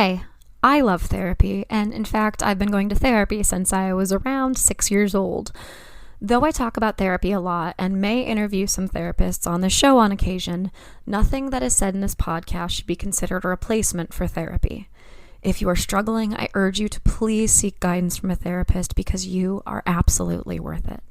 Hey, I love therapy, and in fact, I've been going to therapy since I was around 6 years old. Though I talk about therapy a lot and may interview some therapists on the show on occasion, nothing that is said in this podcast should be considered a replacement for therapy. If you are struggling, I urge you to please seek guidance from a therapist because you are absolutely worth it.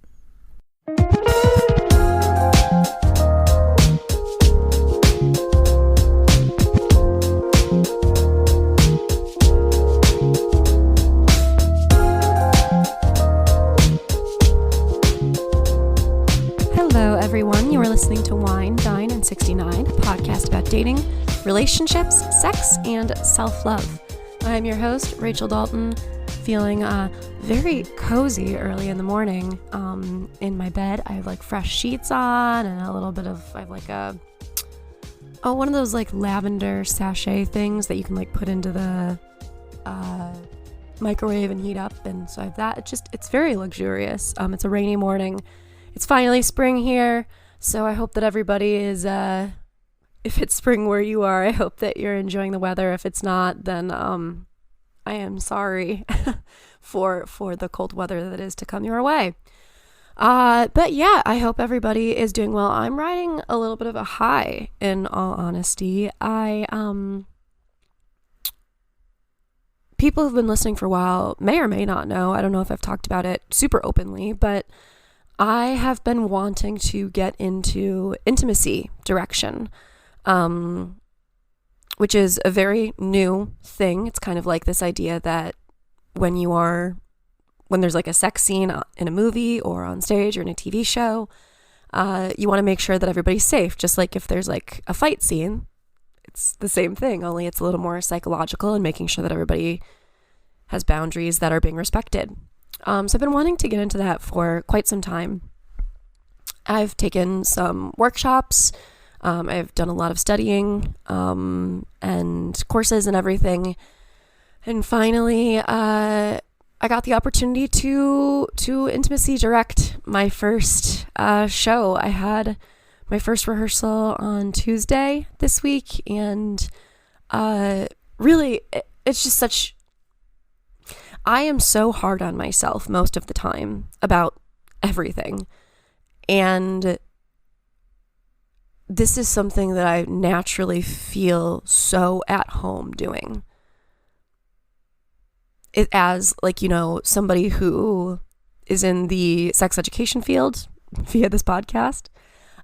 Hello, everyone. You are listening to Wine, Dine, and 69, a podcast about dating, relationships, sex, and self-love. I'm your host, Rachel Dalton, feeling very cozy early in the morning in my bed. I have fresh sheets on and a little bit of, I have one of those lavender sachet things that you can put into the microwave and heat up. And so I have that. It's very luxurious. It's a rainy morning. It's finally spring here. So I hope that everybody is, if it's spring where you are, I hope that you're enjoying the weather. If it's not, then I am sorry for the cold weather that is to come your way. But yeah, I hope everybody is doing well. I'm riding a little bit of a high, in all honesty. People who've been listening for a while may or may not know. I don't know if I've talked about it super openly, but I have been wanting to get into intimacy direction, which is a very new thing. It's kind of like this idea that when there's a sex scene in a movie or on stage or in a TV show, you want to make sure that everybody's safe. Just like if there's a fight scene, it's the same thing, only it's a little more psychological and making sure that everybody has boundaries that are being respected. So I've been wanting to get into that for quite some time. I've taken some workshops. I've done a lot of studying and courses and everything. And finally, I got the opportunity to intimacy direct my first show. I had my first rehearsal on Tuesday this week, and really, it's just such... I am so hard on myself most of the time about everything. And this is something that I naturally feel so at home doing. It as somebody who is in the sex education field via this podcast,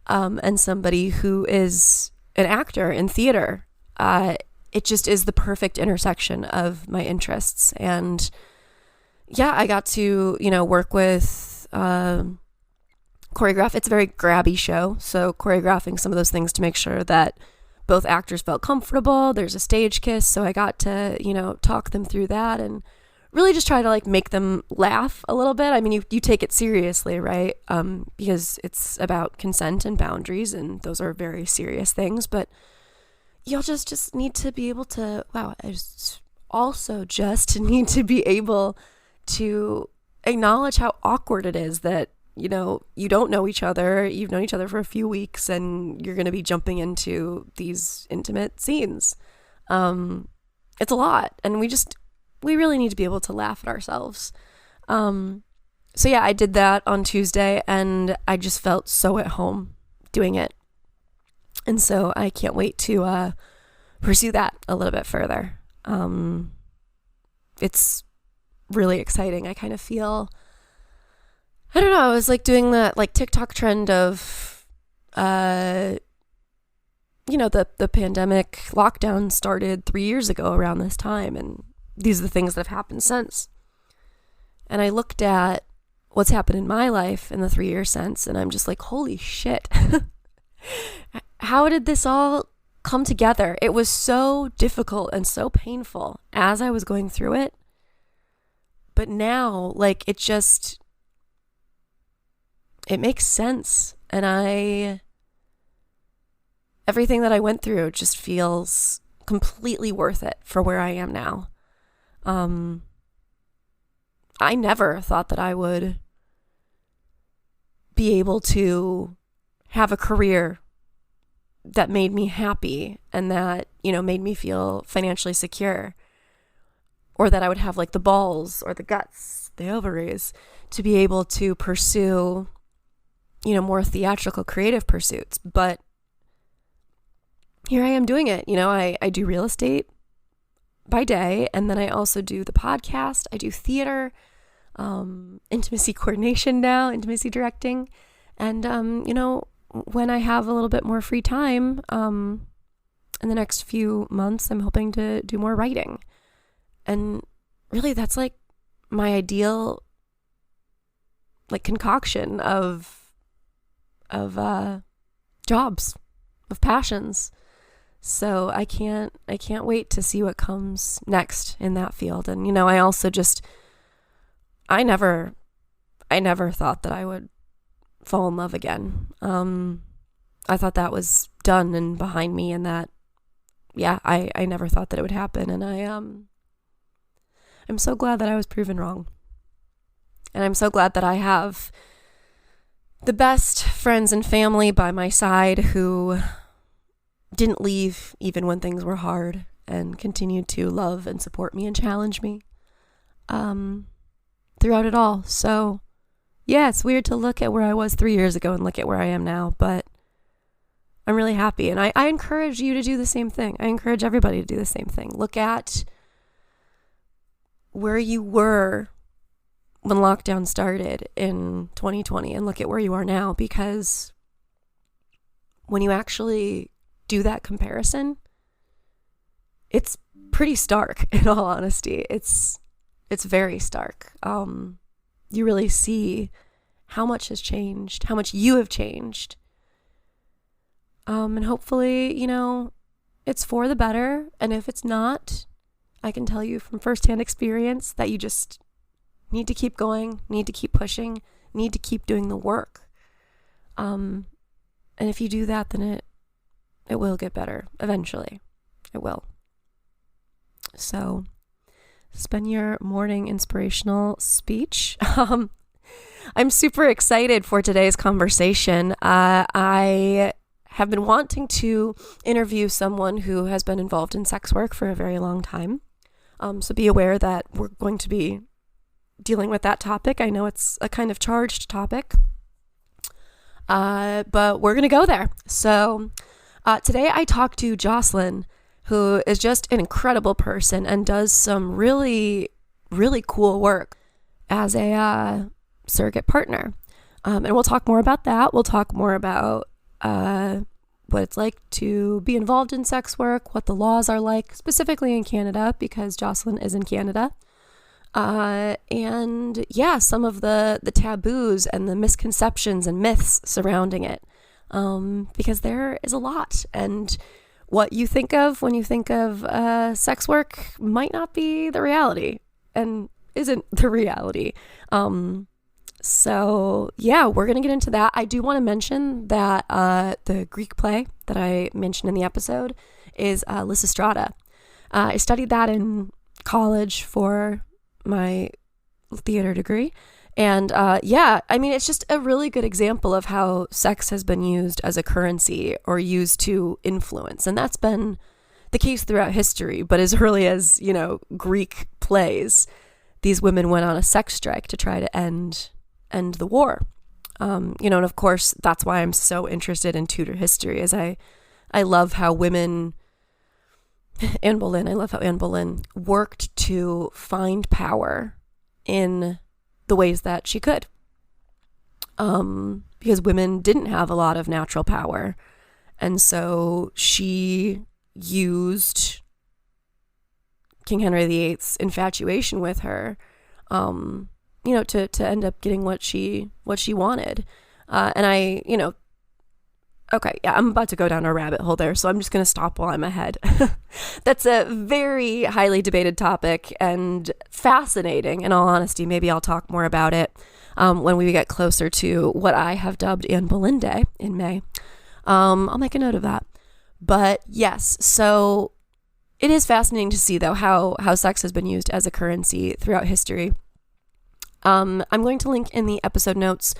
and somebody who is an actor in theater. It just is the perfect intersection of my interests. And yeah, I got to, work with choreograph. It's a very grabby show. So choreographing some of those things to make sure that both actors felt comfortable. There's a stage kiss. So I got to, talk them through that and really just try to make them laugh a little bit. I mean, you take it seriously, right? Because it's about consent and boundaries, and those are very serious things, but you'll just need to be able to, need to be able to acknowledge how awkward it is that, you don't know each other, you've known each other for a few weeks, and you're going to be jumping into these intimate scenes. It's a lot, and we really need to be able to laugh at ourselves. So yeah, I did that on Tuesday, and I just felt so at home doing it. And so I can't wait to pursue that a little bit further. It's really exciting. I kind of feel, I don't know, I was doing that TikTok trend of, the pandemic lockdown started 3 years ago around this time. And these are the things that have happened since. And I looked at what's happened in my life in the 3 years since, and I'm just holy shit. How did this all come together? It was so difficult and so painful as I was going through it. But now, it makes sense. And everything that I went through just feels completely worth it for where I am now. I never thought that I would be able to have a career that made me happy and that, made me feel financially secure. or that I would have like the balls or the guts, the ovaries, to be able to pursue, more theatrical, creative pursuits. But here I am doing it. I do real estate by day, and then I also do the podcast. I do theater, intimacy coordination now, intimacy directing. And, when I have a little bit more free time, in the next few months, I'm hoping to do more writing. And really, that's like my ideal, like, concoction of jobs, of passions. So I can't wait to see what comes next in that field. And, I also I never thought that I would fall in love again. I thought that was done and behind me, and that, I never thought that it would happen. And I'm so glad that I was proven wrong. And I'm so glad that I have the best friends and family by my side who didn't leave even when things were hard, and continued to love and support me and challenge me throughout it all. So it's weird to look at where I was 3 years ago and look at where I am now, but I'm really happy. And I encourage you to do the same thing. I encourage everybody to do the same thing. Look at where you were when lockdown started in 2020 and look at where you are now, because when you actually do that comparison, it's pretty stark, in all honesty. It's very stark. You really see how much has changed, how much you have changed. And hopefully, it's for the better. And if it's not, I can tell you from firsthand experience that you just need to keep going, need to keep pushing, need to keep doing the work. And if you do that, then it will get better eventually. It will. So, it's been your morning inspirational speech. I'm super excited for today's conversation. I have been wanting to interview someone who has been involved in sex work for a very long time. So be aware that we're going to be dealing with that topic. I know it's a kind of charged topic, but we're going to go there. So today I talked to Joslyn, who is just an incredible person and does some really, really cool work as a surrogate partner. And we'll talk more about that. We'll talk more about what it's like to be involved in sex work, what the laws are like, specifically in Canada, because Joslyn is in Canada. And some of the taboos and the misconceptions and myths surrounding it, because there is a lot. And what you think of when you think of sex work might not be the reality, and isn't the reality. So we're going to get into that. I do want to mention that the Greek play that I mentioned in the episode is Lysistrata. I studied that in college for my theater degree. And it's just a really good example of how sex has been used as a currency or used to influence. And that's been the case throughout history. But as early as, Greek plays, these women went on a sex strike to try to end the war. And of course, that's why I'm so interested in Tudor history, is I love how Anne Boleyn worked to find power in the ways that she could. Because women didn't have a lot of natural power. And so she used King Henry VIII's infatuation with her, to end up getting what she wanted. I'm about to go down a rabbit hole there, so I'm just going to stop while I'm ahead. That's a very highly debated topic and fascinating, in all honesty. Maybe I'll talk more about it when we get closer to what I have dubbed Anne Boleyn Day in May. I'll make a note of that. But yes, so it is fascinating to see, though, how sex has been used as a currency throughout history. I'm going to link in the episode notes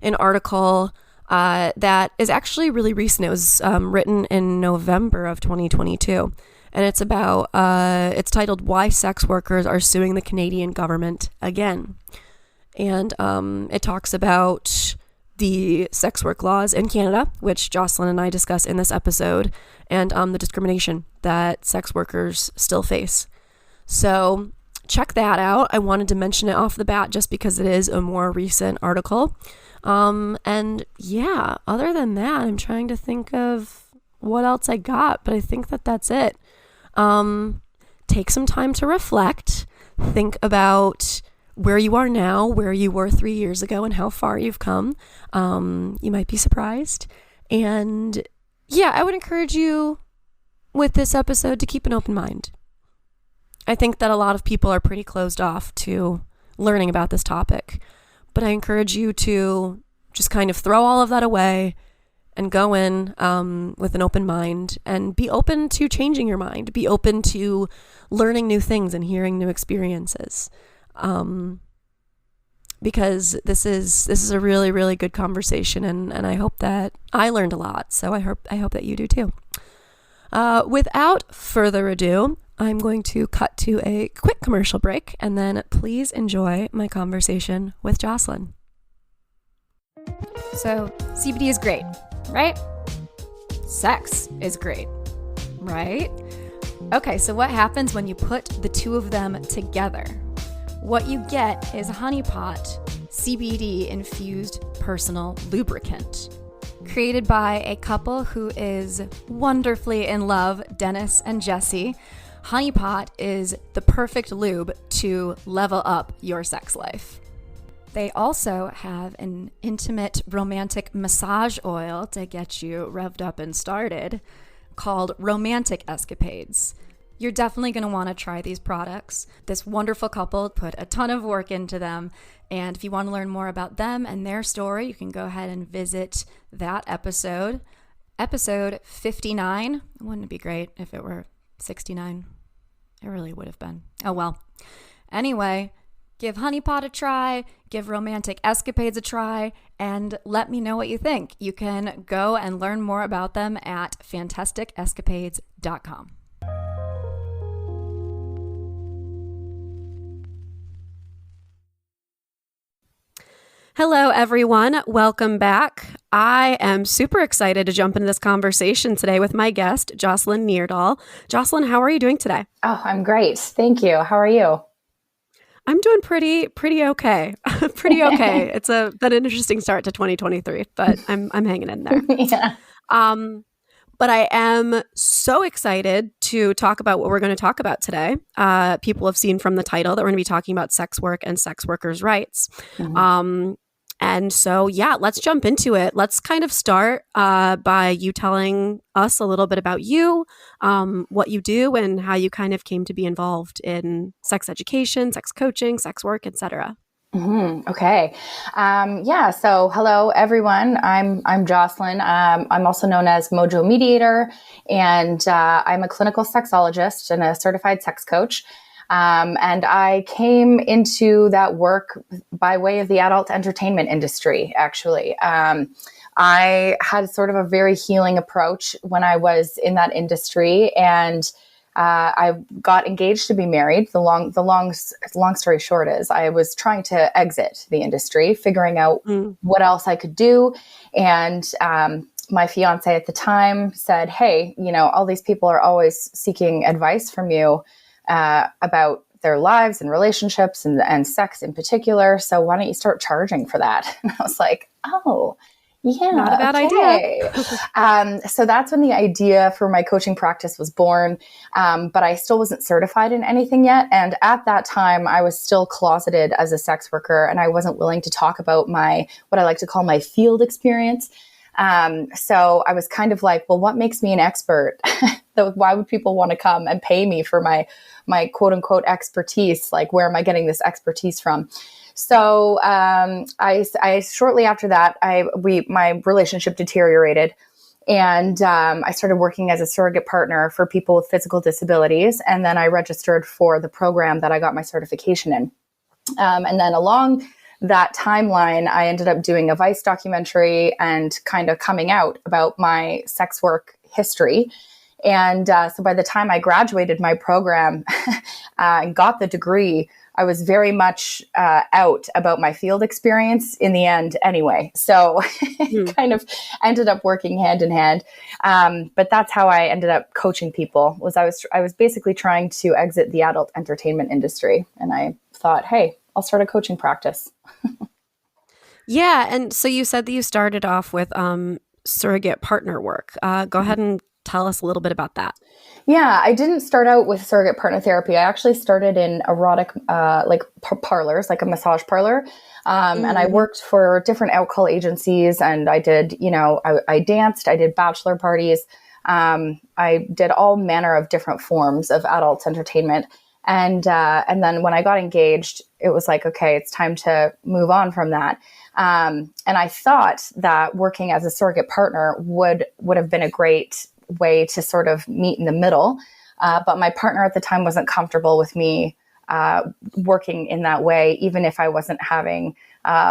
an article that is actually really recent. It was written in November of 2022. and it's about, it's titled Why Sex Workers Are Suing the Canadian Government Again. And it talks about the sex work laws in Canada, which Joslyn and I discuss in this episode, and the discrimination that sex workers still face. So check that out. I wanted to mention it off the bat just because it is a more recent article. And yeah, other than that, I'm trying to think of what else I got, but I think that that's it. Take some time to reflect, think about where you are now, where you were 3 years ago, and how far you've come. You might be surprised. And yeah, I would encourage you with this episode to keep an open mind. I think that a lot of people are pretty closed off to learning about this topic, but I encourage you to just kind of throw all of that away and go in with an open mind, and be open to changing your mind, be open to learning new things and hearing new experiences. Because this is a really, really good conversation, and I hope that I learned a lot. So I hope that you do too. Without further ado, I'm going to cut to a quick commercial break, and then please enjoy my conversation with Joslyn. So CBD is great, right? Sex is great, right? Okay, so what happens when you put the two of them together? What you get is a honeypot CBD infused personal lubricant. Created by a couple who is wonderfully in love, Dennis and Jesse, Honeypot is the perfect lube to level up your sex life. They also have an intimate romantic massage oil to get you revved up and started called Romantic Escapades. You're definitely going to want to try these products. This wonderful couple put a ton of work into them. And if you want to learn more about them and their story, you can go ahead and visit that episode. Episode 59. Wouldn't it be great if it were 69? It really would have been. Oh well. Anyway, give Honeypot a try, give Romantic Escapades a try, and let me know what you think. You can go and learn more about them at fantasticescapades.com. Hello, everyone. Welcome back. I am super excited to jump into this conversation today with my guest, Joslyn Nerdahl. Joslyn, how are you doing today? Oh, I'm great. Thank you. How are you? I'm doing pretty okay. Pretty okay. It's been an interesting start to 2023, but I'm hanging in there. Yeah. But I am so excited to talk about what we're going to talk about today. People have seen from the title that we're going to be talking about sex work and sex workers' rights. Mm-hmm. And so, yeah, let's jump into it. Let's kind of start by you telling us a little bit about you, what you do, and how you kind of came to be involved in sex education, sex coaching, sex work, etc. Mm-hmm. Okay. So hello, everyone. I'm Joslyn. I'm also known as Mojo Mediator, and I'm a clinical sexologist and a certified sex coach. And I came into that work by way of the adult entertainment industry, actually. I had sort of a very healing approach when I was in that industry, and I got engaged to be married. The long story short is I was trying to exit the industry, figuring out what else I could do. And my fiance at the time said, "Hey, all these people are always seeking advice from you about their lives and relationships and sex in particular. So why don't you start charging for that?" And I was like, "Oh, yeah, not a bad idea." So that's when the idea for my coaching practice was born. But I still wasn't certified in anything yet. And at that time, I was still closeted as a sex worker, and I wasn't willing to talk about what I like to call my field experience. So I was kind of like, well, what makes me an expert? Why would people want to come and pay me for my quote unquote expertise? Like, where am I getting this expertise from? So, I shortly after that, my relationship deteriorated, and, I started working as a surrogate partner for people with physical disabilities. And then I registered for the program that I got my certification in. And then along that timeline, I ended up doing a Vice documentary and kind of coming out about my sex work history. And so by the time I graduated my program and got the degree, I was very much out about my field experience in the end anyway. So it kind of ended up working hand in hand. But that's how I ended up coaching people. I was basically trying to exit the adult entertainment industry. And I thought, hey, I'll start a coaching practice. Yeah. And so you said that you started off with surrogate partner work. Go ahead and tell us a little bit about that. Yeah, I didn't start out with surrogate partner therapy. I actually started in erotic, parlors, like a massage parlor. And I worked for different out-call agencies, and I did, I danced, I did bachelor parties. I did all manner of different forms of adult entertainment. And then when I got engaged, it was like, okay, it's time to move on from that. And I thought that working as a surrogate partner would have been a great way to sort of meet in the middle. But my partner at the time wasn't comfortable with me working in that way. Even if I wasn't having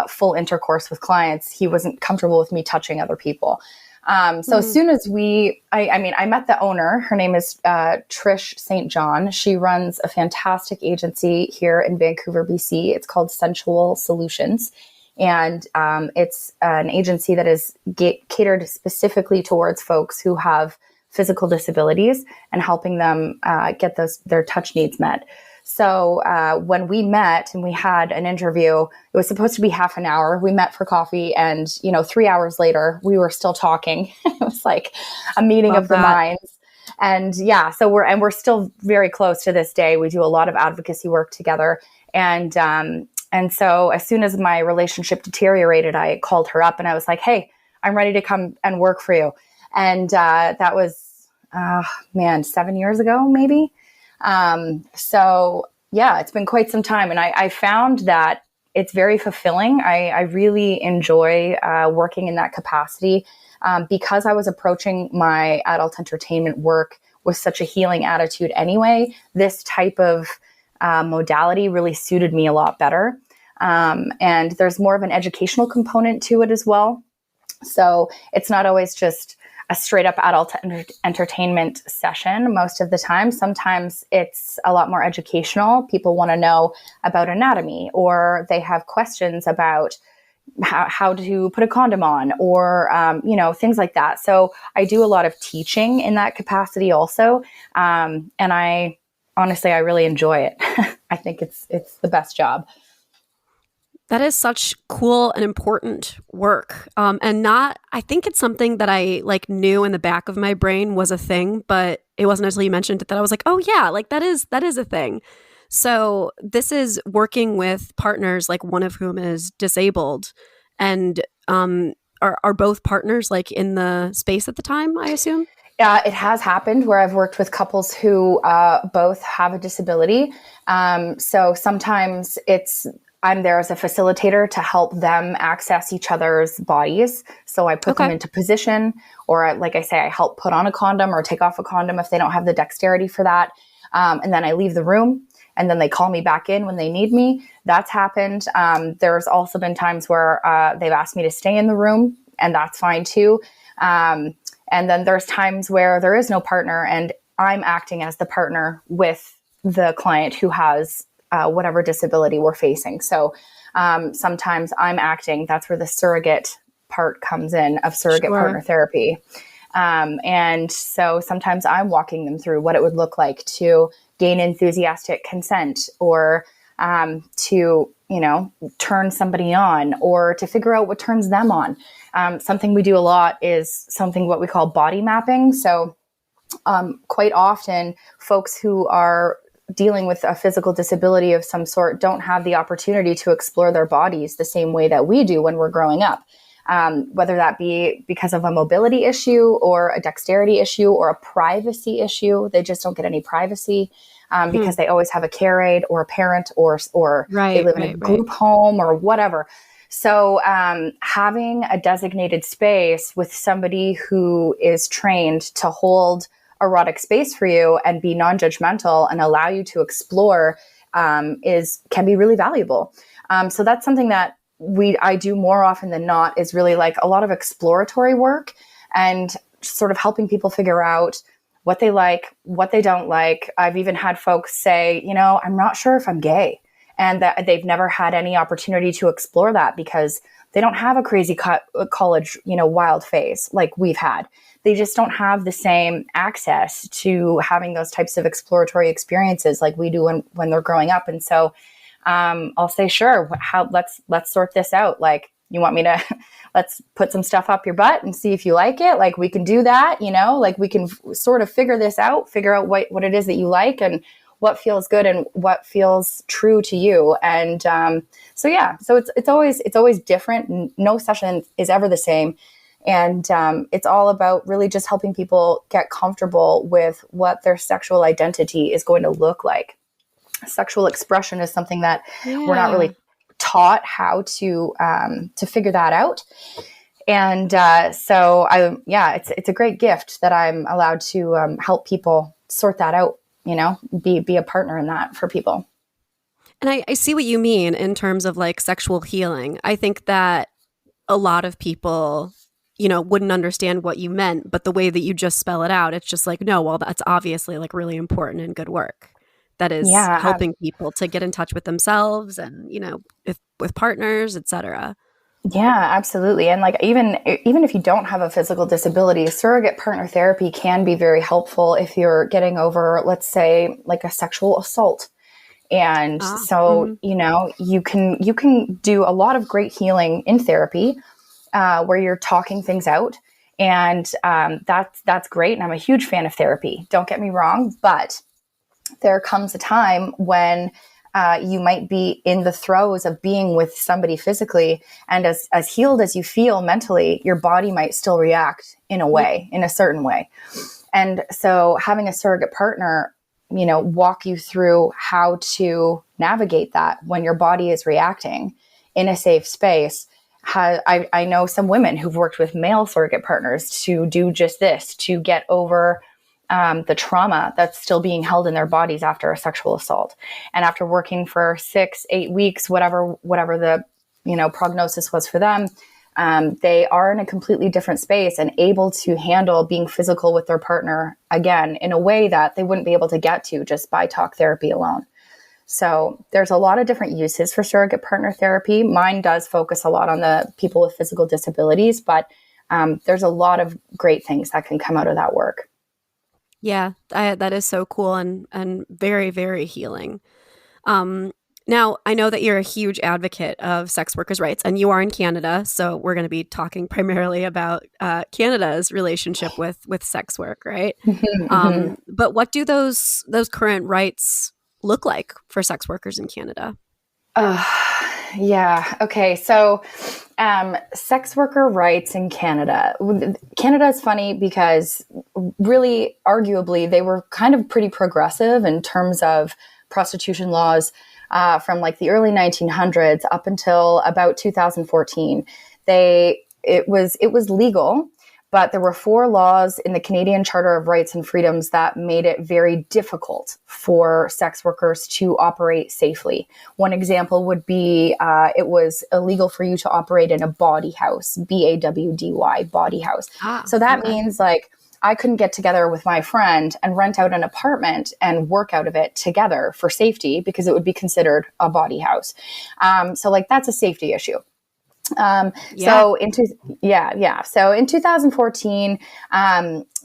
full intercourse with clients, he wasn't comfortable with me touching other people. So as soon as I met the owner. Her name is Trish St. John. She runs a fantastic agency here in Vancouver, BC. It's called Sensual Solutions. And it's an agency that is catered specifically towards folks who have physical disabilities and helping them get their touch needs met. So when we met and we had an interview, it was supposed to be half an hour. We met for coffee, and 3 hours later, we were still talking. It was like a meeting of the minds. And yeah, so we're still very close to this day. We do a lot of advocacy work together. And so as soon as my relationship deteriorated, I called her up and I was like, hey, I'm ready to come and work for you. And that was, 7 years ago, maybe. So yeah, it's been quite some time. And I found that it's very fulfilling. I really enjoy working in that capacity because I was approaching my adult entertainment work with such a healing attitude anyway. This type of modality really suited me a lot better. And there's more of an educational component to it as well. So it's not always just a straight up adult entertainment session most of the time. Sometimes it's a lot more educational. People want to know about anatomy, or they have questions about how to put a condom on, or, things like that. So I do a lot of teaching in that capacity also. And I really enjoy it. I think it's the best job. That is such cool and important work. I think it's something that I knew in the back of my brain was a thing, but it wasn't until you mentioned it that I was like, oh yeah, that is a thing. So this is working with partners, one of whom is disabled, and are both partners in the space at the time, I assume? It has happened where I've worked with couples who both have a disability. So sometimes I'm there as a facilitator to help them access each other's bodies. So I put them into position, or like I say, I help put on a condom or take off a condom if they don't have the dexterity for that. And then I leave the room, and then they call me back in when they need me. That's happened. There's also been times where they've asked me to stay in the room, and that's fine too. And then there's times where there is no partner, and I'm acting as the partner with the client who has whatever disability we're facing. So sometimes I'm acting. That's where the surrogate part comes in, of surrogate partner therapy. And so sometimes I'm walking them through what it would look like to gain enthusiastic consent, or to, turn somebody on, or to figure out what turns them on. Something we do a lot is what we call body mapping. So quite often folks who are dealing with a physical disability of some sort don't have the opportunity to explore their bodies the same way that we do when we're growing up. Whether that be because of a mobility issue, or a dexterity issue, or a privacy issue. They just don't get any privacy because they always have a care aide or a parent, or they live in a group home or whatever. So having a designated space with somebody who is trained to hold erotic space for you and be non-judgmental and allow you to explore can be really valuable. So that's something that I do more often than not, is really a lot of exploratory work, and sort of helping people figure out what they like, what they don't like. I've even had folks say, I'm not sure if I'm gay, and that they've never had any opportunity to explore that because they don't have a crazy college, wild phase like we've had. They just don't have the same access to having those types of exploratory experiences like we do when they're growing up. And so I'll say, sure, let's sort this out. Like, you want me to, let's put some stuff up your butt and see if you like it. Like, we can do that, like we can sort of figure this out, figure out what it is that you like and what feels good and what feels true to you. And so it's always different. No session is ever the same. And it's all about really just helping people get comfortable with what their sexual identity is going to look like. Sexual expression is something that we're not really taught how to figure that out. And it's a great gift that I'm allowed to help people sort that out, be a partner in that for people. And I see what you mean in terms of like sexual healing. I think that a lot of people, wouldn't understand what you meant, but the way that you just spell it out, it's just like, no, well, that's obviously like really important and good work. That is helping people to get in touch with themselves and, with partners, etc. Yeah, absolutely. And like, even if you don't have a physical disability, surrogate partner therapy can be very helpful if you're getting over, let's say, like a sexual assault. And you can do a lot of great healing in therapy where you're talking things out. And that's great. And I'm a huge fan of therapy. Don't get me wrong, but there comes a time when you might be in the throes of being with somebody physically, and as healed as you feel mentally, your body might still react in a certain way. And so having a surrogate partner, walk you through how to navigate that when your body is reacting in a safe space. I know some women who've worked with male surrogate partners to do just this, to get over the trauma that's still being held in their bodies after a sexual assault. And after working for 6-8 weeks, whatever the, prognosis was for them, they are in a completely different space and able to handle being physical with their partner again in a way that they wouldn't be able to get to just by talk therapy alone. So there's a lot of different uses for surrogate partner therapy. Mine does focus a lot on the people with physical disabilities, but there's a lot of great things that can come out of that work. Yeah, that is so cool and very, very healing. Now, I know that you're a huge advocate of sex workers' rights, and you are in Canada, so we're going to be talking primarily about Canada's relationship with sex work, right? But what do those current rights look like for sex workers in Canada? Yeah. Okay. So, sex worker rights in Canada. Canada is funny because really, arguably, they were kind of pretty progressive in terms of prostitution laws from like the early 1900s up until about 2014. It was legal, but there were 4 laws in the Canadian Charter of Rights and Freedoms that made it very difficult for sex workers to operate safely. One example would be it was illegal for you to operate in a bawdy house, BAWDY, bawdy house. So that means like I couldn't get together with my friend and rent out an apartment and work out of it together for safety because it would be considered a bawdy house. So like that's a safety issue. So in 2014,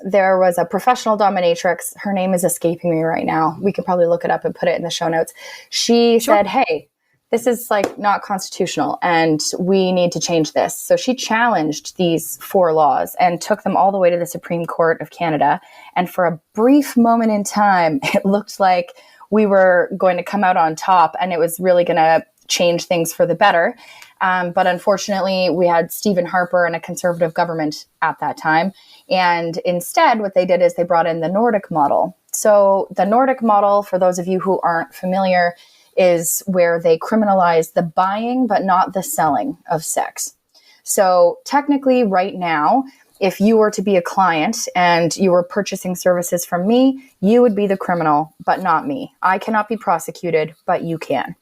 there was a professional dominatrix. Her name is escaping me right now. We could probably look it up and put it in the show notes. She said, hey, this is like not constitutional and we need to change this. So she challenged these 4 laws and took them all the way to the Supreme Court of Canada. And for a brief moment in time, it looked like we were going to come out on top and it was really going to change things for the better. But unfortunately, we had Stephen Harper and a conservative government at that time. And instead, what they did is they brought in the Nordic model. So the Nordic model, for those of you who aren't familiar, is where they criminalize the buying, but not the selling of sex. So technically right now, if you were to be a client and you were purchasing services from me, you would be the criminal, but not me. I cannot be prosecuted, but you can.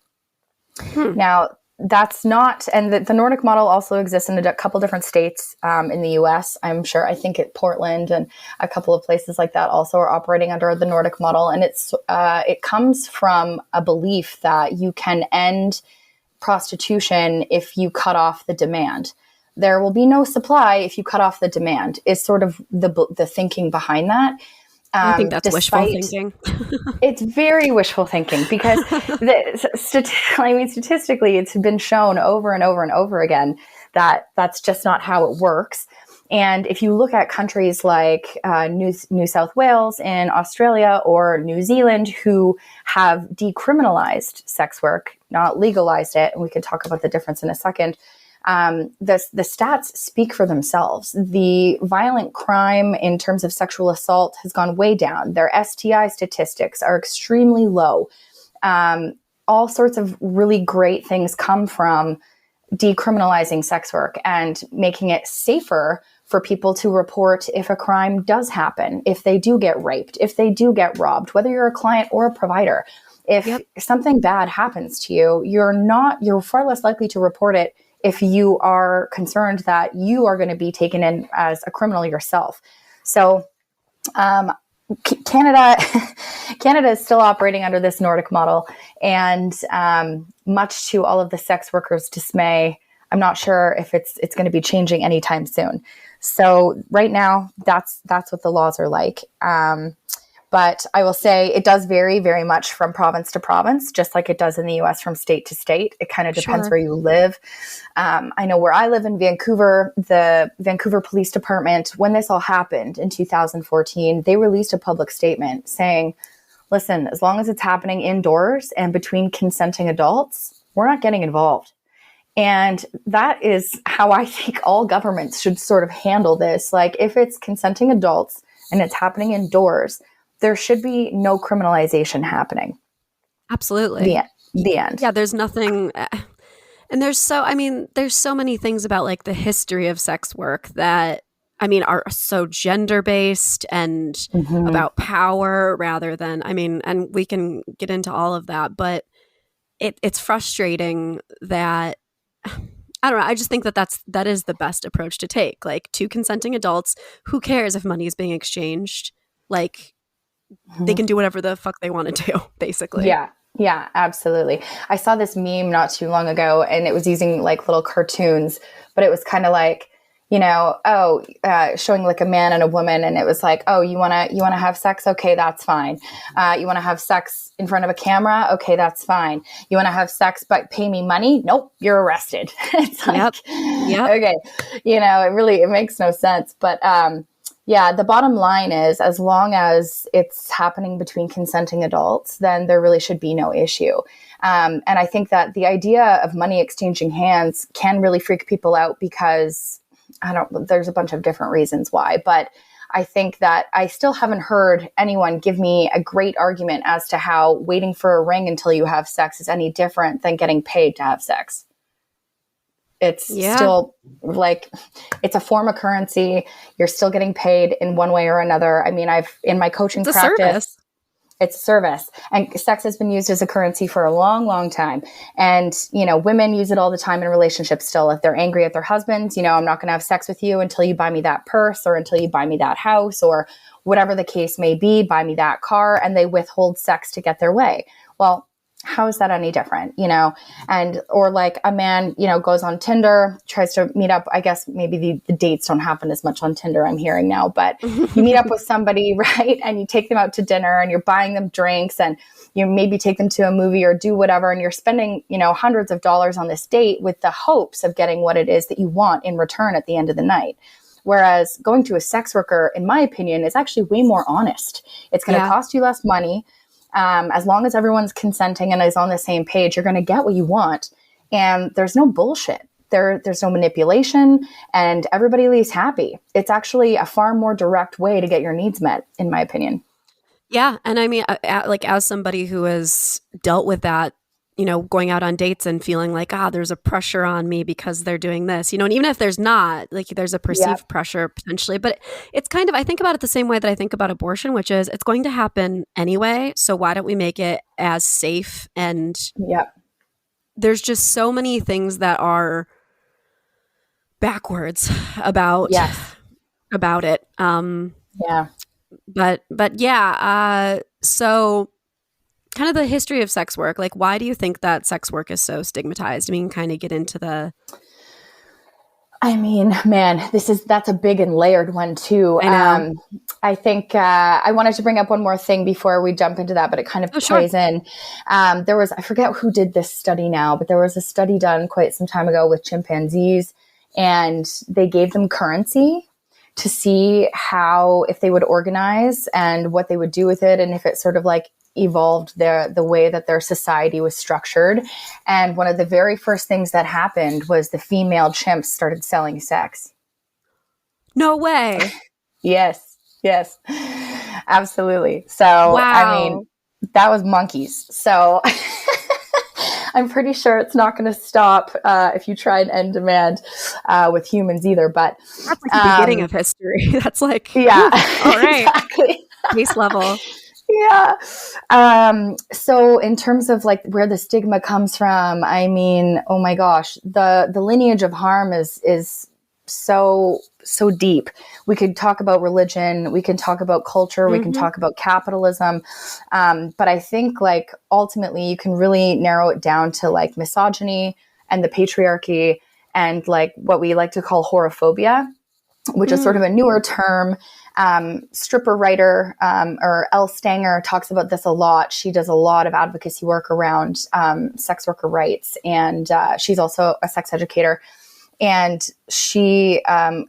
Now, that's not, and the Nordic model also exists in a couple different states in the US. I'm sure, I think at Portland and a couple of places like that also are operating under the Nordic model. And it comes from a belief that you can end prostitution if you cut off the demand. There will be no supply if you cut off the demand, is sort of the thinking behind that. I think that's wishful thinking. It's very wishful thinking because statistically, it's been shown over and over and over again that that's just not how it works. And if you look at countries like New South Wales in Australia or New Zealand, who have decriminalized sex work, not legalized it, and we can talk about the difference in a second, the stats speak for themselves. The violent crime in terms of sexual assault has gone way down. Their STI statistics are extremely low. All sorts of really great things come from decriminalizing sex work and making it safer for people to report if a crime does happen, if they do get raped, if they do get robbed, whether you're a client or a provider. If something bad happens to you, you're far less likely to report it if you are concerned that you are going to be taken in as a criminal yourself. So Canada is still operating under this Nordic model, and much to all of the sex workers' dismay, I'm not sure if it's going to be changing anytime soon. So right now, that's what the laws are like. But I will say it does vary very much from province to province, just like it does in the US from state to state. It kind of depends where you live. I know where I live in Vancouver, the Vancouver Police Department, when this all happened in 2014, they released a public statement saying, listen, as long as it's happening indoors and between consenting adults, we're not getting involved. And that is how I think all governments should sort of handle this. Like if it's consenting adults and it's happening indoors, there should be no criminalization happening. Absolutely. The end. Yeah, there's nothing. And there's so many things about like the history of sex work that, are so gender based and about power rather than, and we can get into all of that, but it's frustrating that, I don't know. I just think that is the best approach to take. Like two consenting adults, who cares if money is being exchanged? Like, they can do whatever the fuck they want to do, basically. Yeah, absolutely. I saw this meme not too long ago, and it was using like little cartoons, but it was kind of like, showing like a man and a woman, and it was like, oh, you wanna have sex? Okay, that's fine. You wanna have sex in front of a camera? Okay, that's fine. You wanna have sex but pay me money? Nope, you're arrested. It's like, okay, it makes no sense, but the bottom line is, as long as it's happening between consenting adults, then there really should be no issue. And I think that the idea of money exchanging hands can really freak people out because there's a bunch of different reasons why, but I think that I still haven't heard anyone give me a great argument as to how waiting for a ring until you have sex is any different than getting paid to have sex. It's still like, it's a form of currency. You're still getting paid in one way or another. I've in my coaching practice, it's a service, and sex has been used as a currency for a long, long time. And, women use it all the time in relationships still. If they're angry at their husbands, I'm not going to have sex with you until you buy me that purse or until you buy me that house or whatever the case may be, buy me that car, and they withhold sex to get their way. Well, how is that any different, or like a man, goes on Tinder, tries to meet up. I guess maybe the dates don't happen as much on Tinder, I'm hearing now, but you meet up with somebody, right? And you take them out to dinner and you're buying them drinks and you maybe take them to a movie or do whatever. And you're spending, hundreds of dollars on this date with the hopes of getting what it is that you want in return at the end of the night. Whereas going to a sex worker, in my opinion, is actually way more honest. It's going to cost you less money. As long as everyone's consenting and is on the same page, you're going to get what you want. And there's no bullshit. There's no manipulation, and everybody leaves happy. It's actually a far more direct way to get your needs met, in my opinion. Yeah. And as somebody who has dealt with that, going out on dates and feeling like, there's a pressure on me because they're doing this, and even if there's not, like there's a perceived pressure potentially, but it's kind of, I think about it the same way that I think about abortion, which is it's going to happen anyway. So why don't we make it as safe and there's just so many things that are backwards about Yes. about it. Yeah. But yeah, so kind of the history of sex work. Like, why do you think that sex work is so stigmatized? I mean, kind of get into the. I mean, man, that's a big and layered one too. I know. I think I wanted to bring up one more thing before we jump into that, but it kind of ties in. I forget who did this study now, but there was a study done quite some time ago with chimpanzees, and they gave them currency to see if they would organize and what they would do with it, and if it sort of like evolved the way that their society was structured. And one of the very first things that happened was the female chimps started selling sex. No way. Yes, absolutely. So, Wow. I mean, that was monkeys. So I'm pretty sure it's not going to stop if you try and end demand with humans either. But that's like the beginning of history. That's like, yeah, all right, exactly. base level. Yeah. So in terms of like where the stigma comes from, I mean, oh my gosh, the lineage of harm is so deep. We could talk about religion, we can talk about culture, we can talk about capitalism. But I think like ultimately you can really narrow it down to like misogyny and the patriarchy and like what we like to call horophobia, which is sort of a newer term. Stripper writer or Elle Stanger talks about this a lot. She does a lot of advocacy work around sex worker rights, and she's also a sex educator. And she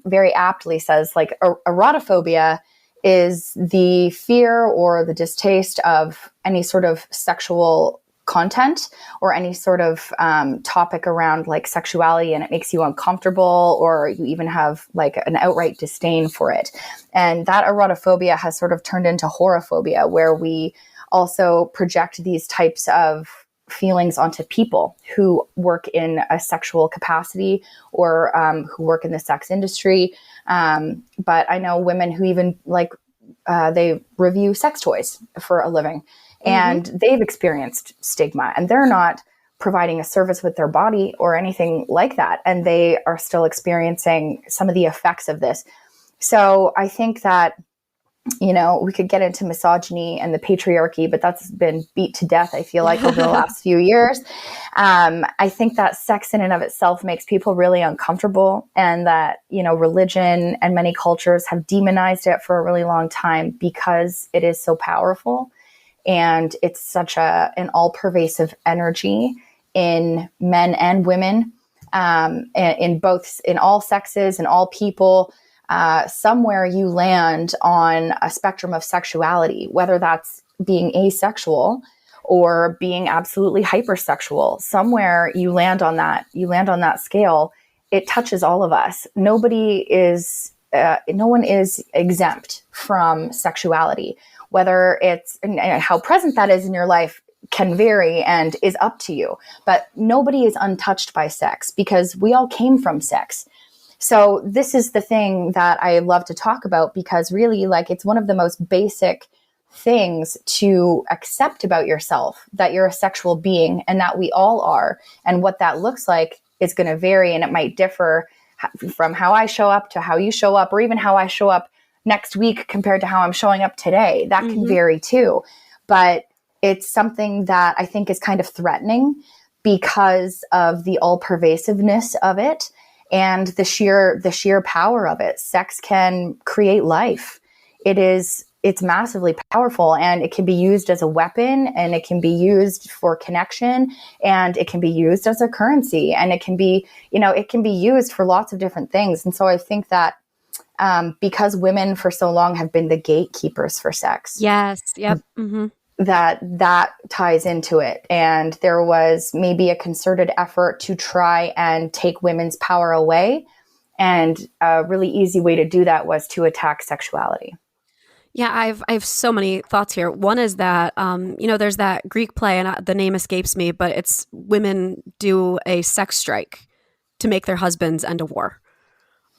very aptly says, like, erotophobia is the fear or the distaste of any sort of sexual content or any sort of topic around like sexuality, and it makes you uncomfortable, or you even have like an outright disdain for it. And that erotophobia has sort of turned into horophobia, where we also project these types of feelings onto people who work in a sexual capacity or who work in the sex industry. But I know women who even like they review sex toys for a living. And they've experienced stigma, and they're not providing a service with their body or anything like that. And they are still experiencing some of the effects of this. So I think that, you know, we could get into misogyny and the patriarchy, but that's been beat to death, I feel like, over the last few years. I think that sex in and of itself makes people really uncomfortable, and that, you know, religion and many cultures have demonized it for a really long time because it is so powerful. And it's such an all-pervasive energy in men and women, in all sexes and all people. Somewhere you land on a spectrum of sexuality, whether that's being asexual or being absolutely hypersexual. Somewhere you land on that scale. It touches all of us. No one is exempt from sexuality. Whether it's how present that is in your life can vary and is up to you, but nobody is untouched by sex because we all came from sex. So this is the thing that I love to talk about, because really, like, it's one of the most basic things to accept about yourself, that you're a sexual being and that we all are. And what that looks like is going to vary, and it might differ from how I show up to how you show up, or even how I show up next week compared to how I'm showing up today. That can vary too. But it's something that I think is kind of threatening because of the all-pervasiveness of it and the sheer power of it. Sex can create life. It's massively powerful, and it can be used as a weapon, and it can be used for connection, and it can be used as a currency, and it can be used for lots of different things. And so I think that because women for so long have been the gatekeepers for sex. Yes. Yep. That ties into it. And there was maybe a concerted effort to try and take women's power away. And a really easy way to do that was to attack sexuality. Yeah, I have so many thoughts here. One is that, there's that Greek play, and the name escapes me, but it's women do a sex strike to make their husbands end a war.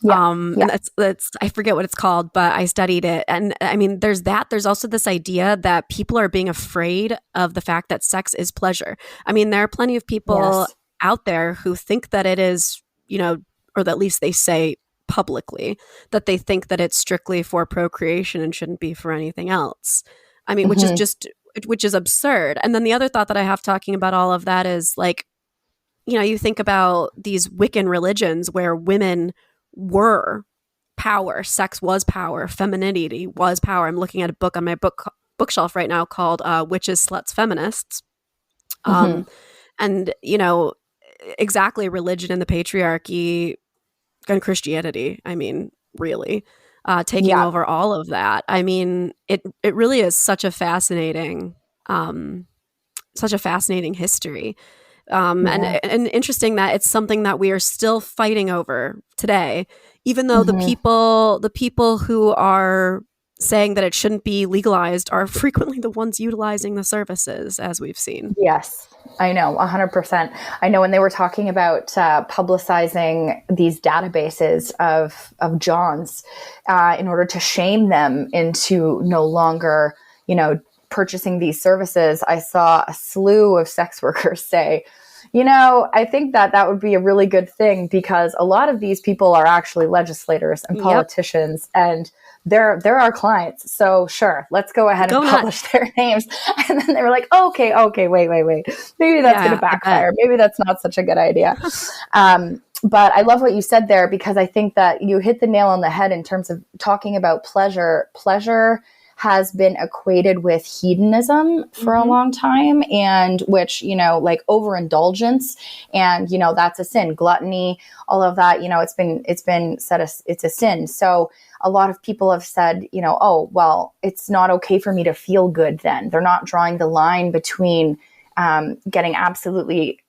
And that's I forget what it's called, but I studied it. And I mean, there's that. There's also this idea that people are being afraid of the fact that sex is pleasure. I mean, there are plenty of people out there who think that it is, or at least they say publicly that they think that it's strictly for procreation and shouldn't be for anything else. I mean, which is absurd. And then the other thought that I have talking about all of that is like, you think about these Wiccan religions where women were power, sex was power, femininity was power. I'm looking at a book on my bookshelf right now called Witches, Sluts, Feminists. And, exactly, religion and the patriarchy and Christianity, I mean, really, taking over all of that. I mean, it really is such a fascinating history. And interesting that it's something that we are still fighting over today, even though the people who are saying that it shouldn't be legalized are frequently the ones utilizing the services, as we've seen. Yes, I know, 100%. I know when they were talking about publicizing these databases of Johns in order to shame them into no longer, purchasing these services, I saw a slew of sex workers say, I think that would be a really good thing because a lot of these people are actually legislators and politicians and they're our clients. So sure, let's go ahead and publish their names. And then they were like, okay, wait. Maybe that's going to backfire. Maybe that's not such a good idea. But I love what you said there because I think that you hit the nail on the head in terms of talking about pleasure. Pleasure has been equated with hedonism for a long time, and which, like overindulgence, and, that's a sin, gluttony, all of that, it's been said it's a sin. So a lot of people have said, oh, well, it's not okay for me to feel good then. They're not drawing the line between getting absolutely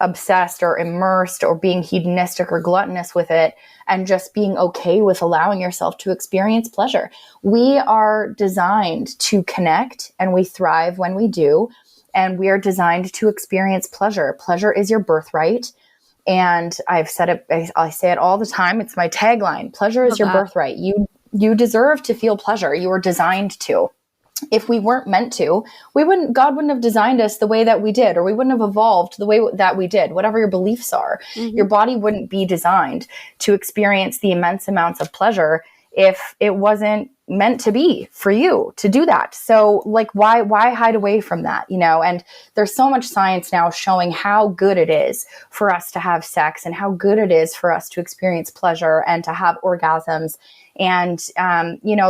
obsessed or immersed or being hedonistic or gluttonous with it and just being okay with allowing yourself to experience pleasure. We are designed to connect and we thrive when we do. And we are designed to experience pleasure. Pleasure is your birthright. And I've said it, I say it all the time. It's my tagline. Pleasure is your birthright. You deserve to feel pleasure. You were designed to. If we weren't meant to, God wouldn't have designed us the way that we did, or we wouldn't have evolved the way that we did, whatever your beliefs are. Your body wouldn't be designed to experience the immense amounts of pleasure if it wasn't meant to be for you to do that. So like, why hide away from that? And there's so much science now showing how good it is for us to have sex and how good it is for us to experience pleasure and to have orgasms. And,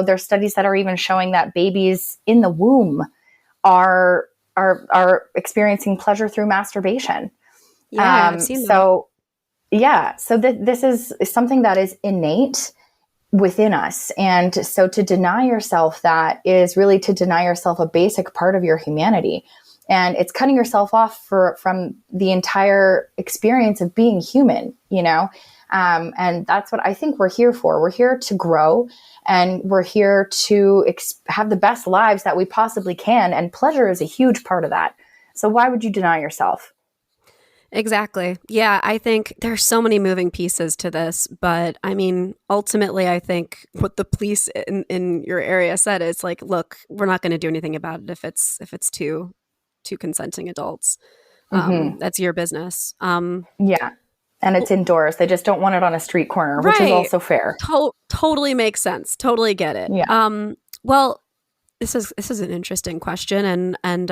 there's studies that are even showing that babies in the womb are experiencing pleasure through masturbation. Yeah, I've seen that. So this is something that is innate within us. And so to deny yourself that is really to deny yourself a basic part of your humanity. And it's cutting yourself off from the entire experience of being human, and that's what I think we're here for. We're here to grow and we're here to have the best lives that we possibly can. And pleasure is a huge part of that. So why would you deny yourself? Exactly. Yeah, I think there's so many moving pieces to this, but I mean, ultimately, I think what the police in your area said is like, look, we're not going to do anything about it if it's two consenting adults. That's your business. Yeah. And it's indoors. They just don't want it on a street corner, which is also fair. Totally makes sense. Totally get it. Yeah. Well, this is an interesting question and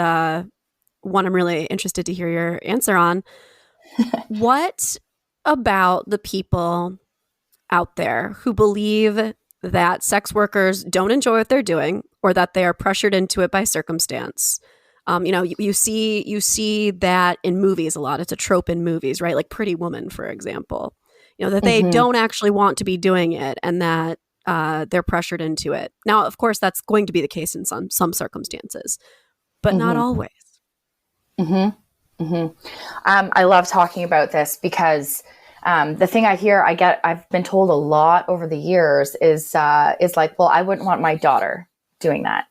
one I'm really interested to hear your answer on. What about the people out there who believe that sex workers don't enjoy what they're doing or that they are pressured into it by circumstance? You see that in movies a lot. It's a trope in movies, right? Like Pretty Woman, for example. That they don't actually want to be doing it and that they're pressured into it. Now, of course, that's going to be the case in some circumstances, but not always. I love talking about this because the thing I've been told a lot over the years is like, well, I wouldn't want my daughter doing that.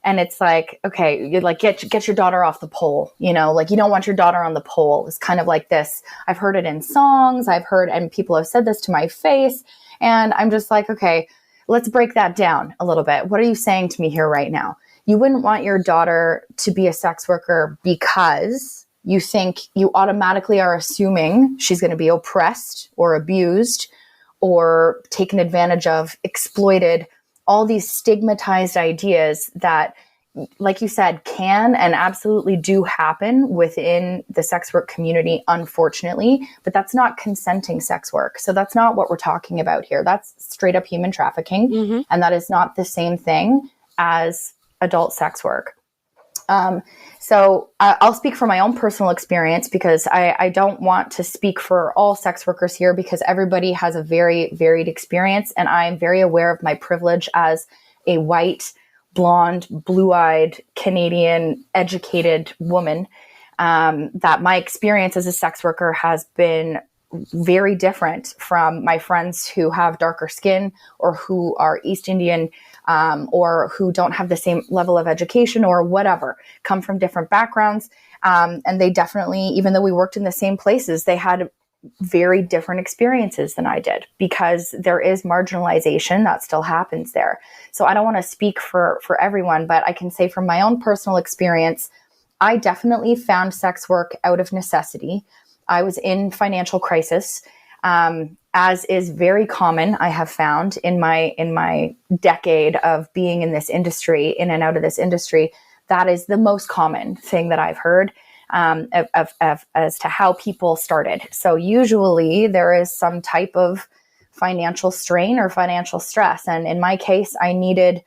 And it's like, okay, you like get your daughter off the pole, you know, like you don't want your daughter on the pole. It's kind of like this. I've heard it in songs. I've heard, and people have said this to my face. And I'm just like, okay, let's break that down a little bit. What are you saying to me here right now? You wouldn't want your daughter to be a sex worker because you think you automatically are assuming she's going to be oppressed or abused or taken advantage of, exploited, all these stigmatized ideas that, like you said, can and absolutely do happen within the sex work community, unfortunately, but that's not consenting sex work. So that's not what we're talking about here. That's straight up human trafficking. And that is not the same thing as adult sex work. So I'll speak from my own personal experience because I don't want to speak for all sex workers here because everybody has a very varied experience. And I'm very aware of my privilege as a white, blonde, blue-eyed, Canadian, educated woman, that my experience as a sex worker has been very different from my friends who have darker skin or who are East Indian, or who don't have the same level of education or whatever, come from different backgrounds. And they definitely, even though we worked in the same places, they had very different experiences than I did because there is marginalization that still happens there. So I don't want to speak for everyone, but I can say from my own personal experience, I definitely found sex work out of necessity. I was in financial crisis. As is very common, I have found in my decade of being in this industry, in and out of this industry, that is the most common thing that I've heard as to how people started. So usually there is some type of financial strain or financial stress. And in my case, I needed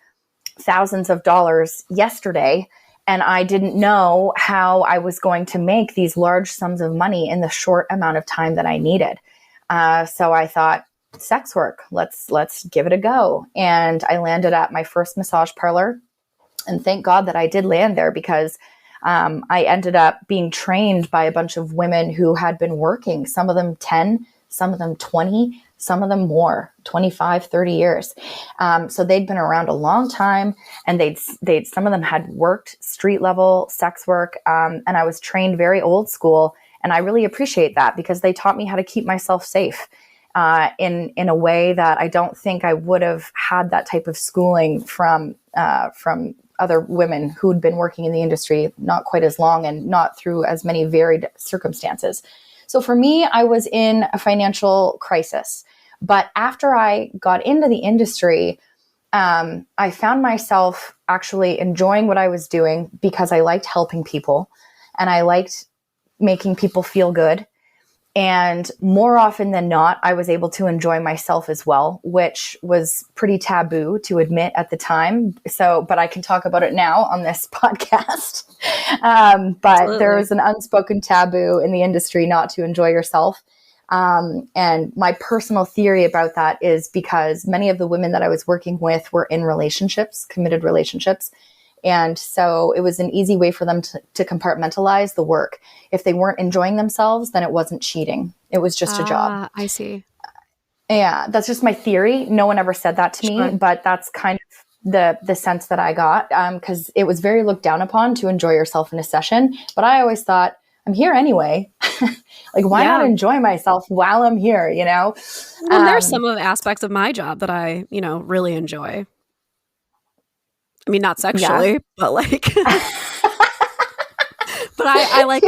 thousands of dollars yesterday, and I didn't know how I was going to make these large sums of money in the short amount of time that I needed. So I thought, sex work, let's give it a go. And I landed at my first massage parlor. And thank God that I did land there because I ended up being trained by a bunch of women who had been working, some of them 10, some of them 20, some of them more, 25, 30 years. So they'd been around a long time, and some of them had worked street level sex work. And I was trained very old school. And I really appreciate that because they taught me how to keep myself safe in a way that I don't think I would have had that type of schooling from other women who'd been working in the industry not quite as long and not through as many varied circumstances. So for me, I was in a financial crisis. But after I got into the industry, I found myself actually enjoying what I was doing because I liked helping people and I liked making people feel good. And more often than not, I was able to enjoy myself as well, which was pretty taboo to admit at the time. So, but I can talk about it now on this podcast. But there is an unspoken taboo in the industry not to enjoy yourself. And my personal theory about that is because many of the women that I was working with were in relationships, committed relationships. And so it was an easy way for them to compartmentalize the work. If they weren't enjoying themselves, then it wasn't cheating. It was just a job. I see. Yeah, that's just my theory. No one ever said that to me, but that's kind of the sense that I got, because it was very looked down upon to enjoy yourself in a session. But I always thought, I'm here anyway. Like, why not enjoy myself while I'm here, you know? Well, there's some of the aspects of my job that I, really enjoy. I mean, not sexually, but like, but I like,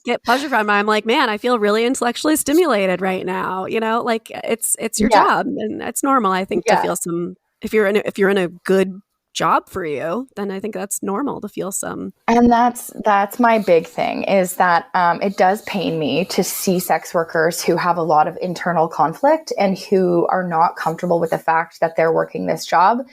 get pleasure from it. I'm like, man, I feel really intellectually stimulated right now. Like it's your job, and it's normal. I think to feel some, if you're in a good job for you, then I think that's normal to feel some. And that's my big thing is that it does pain me to see sex workers who have a lot of internal conflict and who are not comfortable with the fact that they're working this job.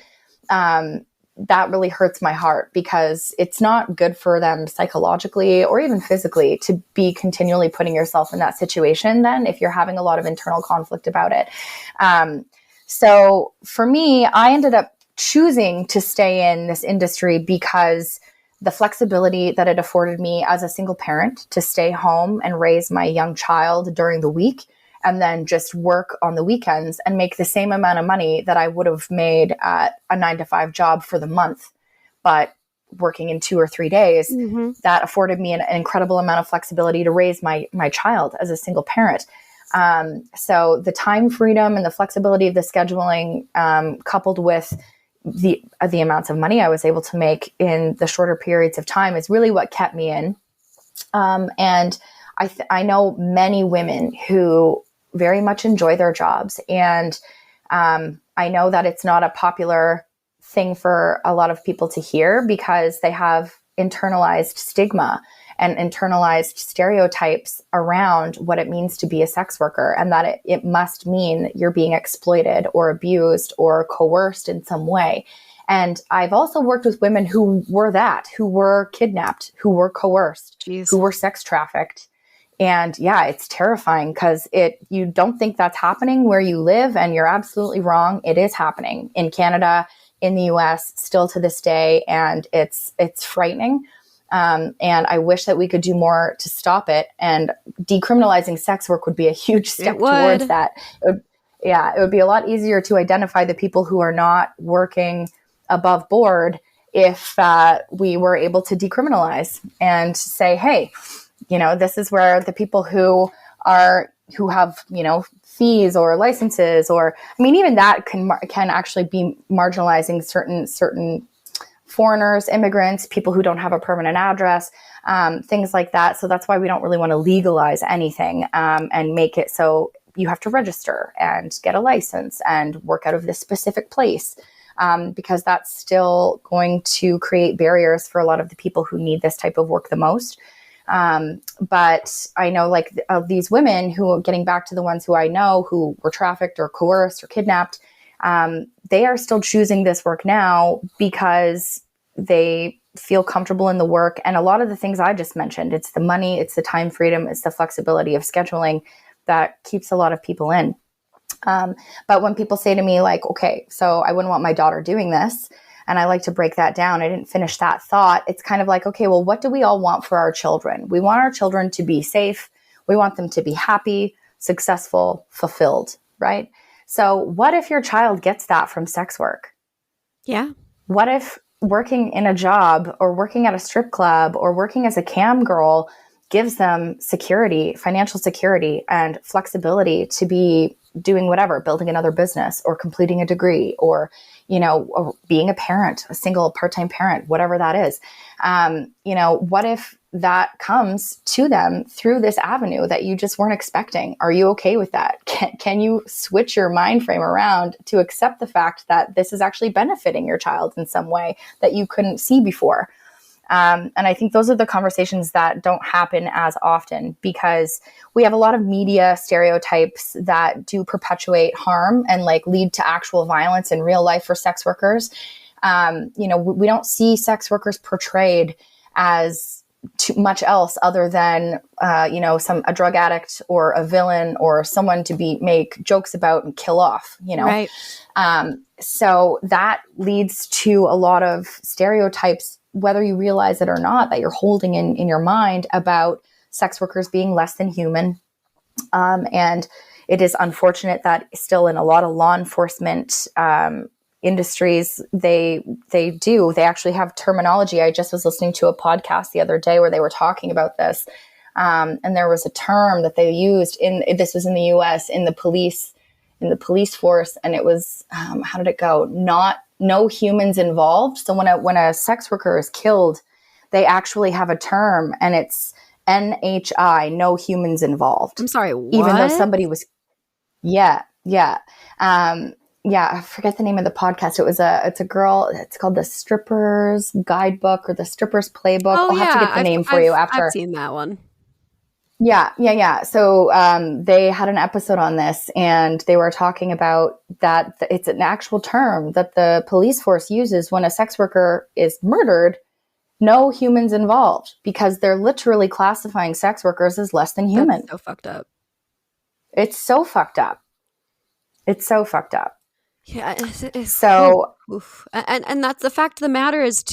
That really hurts my heart because it's not good for them psychologically or even physically to be continually putting yourself in that situation then if you're having a lot of internal conflict about it. So for me, I ended up choosing to stay in this industry because the flexibility that it afforded me as a single parent to stay home and raise my young child during the week and then just work on the weekends and make the same amount of money that I would have made at a 9-to-5 job for the month. But working in 2 or 3 days, Mm-hmm. that afforded me an incredible amount of flexibility to raise my child as a single parent. So the time freedom and the flexibility of the scheduling, coupled with the amounts of money I was able to make in the shorter periods of time, is really what kept me in. And I know many women who very much enjoy their jobs, and I know that it's not a popular thing for a lot of people to hear because they have internalized stigma and internalized stereotypes around what it means to be a sex worker, and that it must mean you're being exploited or abused or coerced in some way. And I've also worked with women who were kidnapped, who were coerced, Jeez. who were sex trafficked. And yeah, it's terrifying because you don't think that's happening where you live, and you're absolutely wrong. It is happening in Canada, in the US, still to this day, and it's frightening. And I wish that we could do more to stop it. And decriminalizing sex work would be a huge step towards that. It would be a lot easier to identify the people who are not working above board if we were able to decriminalize and say, hey, this is where the people who have, fees or licenses, or, even that can actually be marginalizing certain foreigners, immigrants, people who don't have a permanent address, things like that. So that's why we don't really want to legalize anything, and make it so you have to register and get a license and work out of this specific place. Because that's still going to create barriers for a lot of the people who need this type of work the most. But I know, of these women who, getting back to the ones who I know who were trafficked or coerced or kidnapped, they are still choosing this work now because they feel comfortable in the work. And a lot of the things I just mentioned, it's the money, it's the time freedom, it's the flexibility of scheduling that keeps a lot of people in. But when people say to me, okay, so I wouldn't want my daughter doing this, and I like to break that down, I didn't finish that thought. It's kind of okay, well, what do we all want for our children? We want our children to be safe. We want them to be happy, successful, fulfilled, right? So what if your child gets that from sex work? Yeah. What if working in a job or working at a strip club or working as a cam girl gives them security, financial security, and flexibility to be doing whatever, building another business or completing a degree, or, or being a parent, a single part-time parent, whatever that is. What if that comes to them through this avenue that you just weren't expecting? Are you okay with that? Can you switch your mind frame around to accept the fact that this is actually benefiting your child in some way that you couldn't see before? And I think those are the conversations that don't happen as often because we have a lot of media stereotypes that do perpetuate harm and lead to actual violence in real life for sex workers. We don't see sex workers portrayed as too much else other than, a drug addict or a villain or someone to make jokes about and kill off, Right. So that leads to a lot of stereotypes, whether you realize it or not, that you're holding in your mind about sex workers being less than human. And it is unfortunate that still in a lot of law enforcement industries, they actually have terminology. I just was listening to a podcast the other day where they were talking about this. And there was a term that they used this was in the US, in the police force. And it was, how did it go? No humans involved. So when a sex worker is killed, they actually have a term, and it's NHI, no humans involved. I'm sorry, what? Even though somebody was, yeah. I forget the name of the podcast. It's a girl. It's called the Strippers Guidebook or the Strippers Playbook. Oh, I'll have to get the name for you after. I've seen that one. Yeah. So they had an episode on this, and they were talking about that it's an actual term that the police force uses when a sex worker is murdered, no humans involved, because they're literally classifying sex workers as less than human. That's so fucked up. It's so fucked up. Yeah. It's So, oof. And that's the fact of the matter is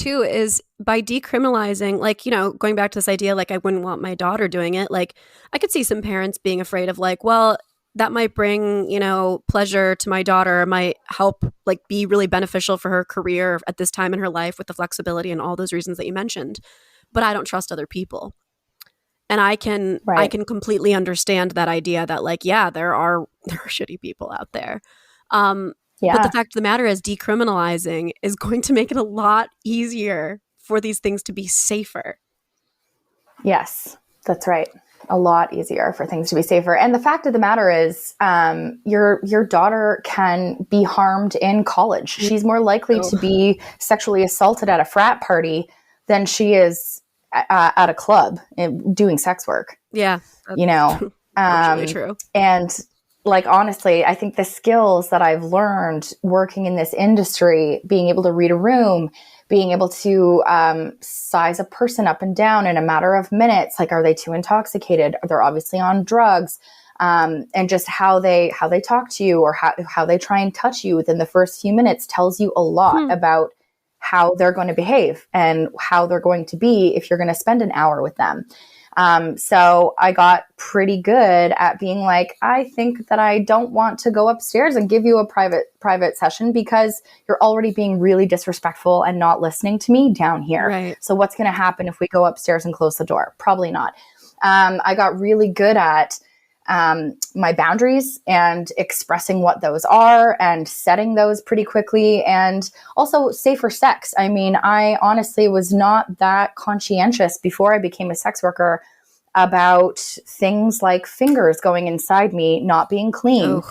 by decriminalizing, going back to this idea, I wouldn't want my daughter doing it. I could see some parents being afraid of well, that might bring, pleasure to my daughter, might help like be really beneficial for her career at this time in her life with the flexibility and all those reasons that you mentioned. But I don't trust other people. And I can completely understand that idea that like, yeah, there are shitty people out there. But the fact of the matter is decriminalizing is going to make it a lot easier for these things to be safer. Yes, that's right. A lot easier for things to be safer. And the fact of the matter is, your daughter can be harmed in college. She's more likely to be sexually assaulted at a frat party than she is at a club doing sex work. Yeah. That's true. And like, honestly, I think the skills that I've learned working in this industry, being able to read a room, being able to size a person up and down in a matter of minutes, like, are they too intoxicated? They're obviously on drugs. And just how they talk to you or how they try and touch you within the first few minutes tells you a lot about how they're going to behave and how they're going to be if you're going to spend an hour with them. So I got pretty good at being like, I think that I don't want to go upstairs and give you a private session because you're already being really disrespectful and not listening to me down here. Right. So what's going to happen if we go upstairs and close the door? Probably not. I got really good at my boundaries and expressing what those are and setting those pretty quickly, and also safer sex. I mean, I honestly was not that conscientious before I became a sex worker about things like fingers going inside me not being clean.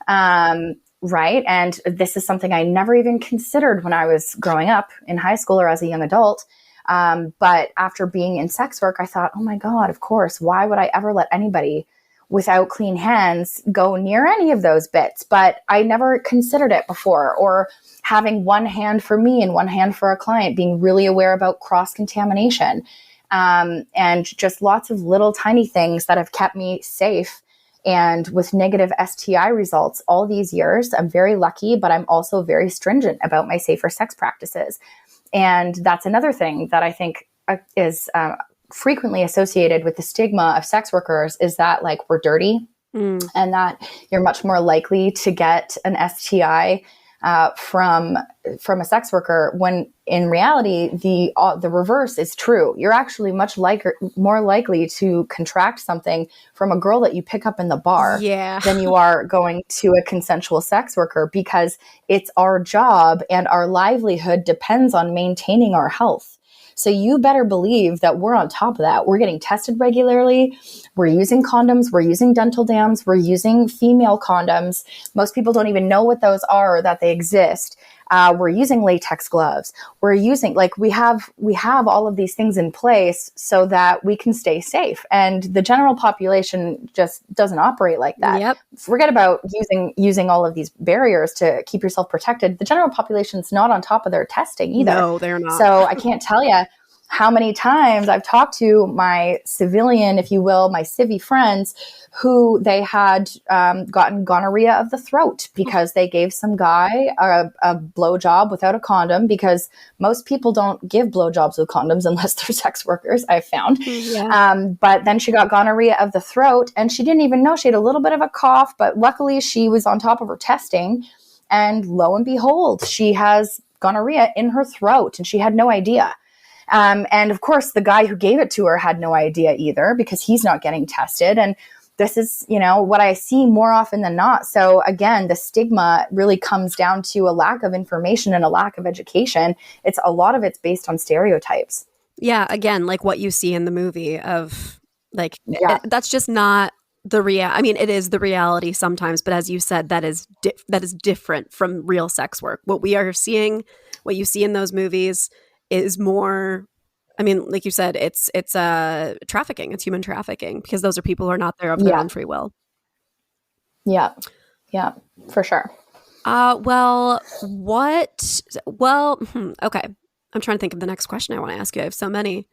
Right. And this is something I never even considered when I was growing up in high school or as a young adult. But after being in sex work, I thought, oh my God, of course, why would I ever let anybody without clean hands go near any of those bits? But I never considered it before, or having one hand for me and one hand for a client, being really aware about cross-contamination, and just lots of little tiny things that have kept me safe and with negative STI results all these years. I'm very lucky, but I'm also very stringent about my safer sex practices. And that's another thing that I think is frequently associated with the stigma of sex workers, is that like we're dirty and that you're much more likely to get an STI from a sex worker, when in reality the reverse is true. You're actually much more likely to contract something from a girl that you pick up in the bar than you are going to a consensual sex worker, because it's our job and our livelihood depends on maintaining our health. So you better believe that we're on top of that. We're getting tested regularly. We're using condoms. We're using dental dams. We're using female condoms. Most people don't even know what those are or that they exist. We're using latex gloves. We're using, like, we have all of these things in place so that we can stay safe. And the general population just doesn't operate like that. Yep. Forget about using all of these barriers to keep yourself protected. The general population's not on top of their testing either. No, they're not. So I can't tell you how many times I've talked to my civilian, if you will, my civvy friends, who they had gotten gonorrhea of the throat because they gave some guy a blowjob without a condom, because most people don't give blowjobs with condoms unless they're sex workers, I've found. But then she got gonorrhea of the throat and she didn't even know. She had a little bit of a cough, but luckily she was on top of her testing, and lo and behold, she has gonorrhea in her throat and she had no idea. And of course, the guy who gave it to her had no idea either, because he's not getting tested. And this is, what I see more often than not. So again, the stigma really comes down to a lack of information and a lack of education. A lot of it's based on stereotypes. Yeah. Again, like what you see in the movie of like, that's just not the I mean, it is the reality sometimes, but as you said, that is different from real sex work. What you see in those movies is more, I mean, like you said, it's trafficking. It's human trafficking, because those are people who are not there of their own free will. Yeah, for sure. Okay. I'm trying to think of the next question I want to ask you. I have so many.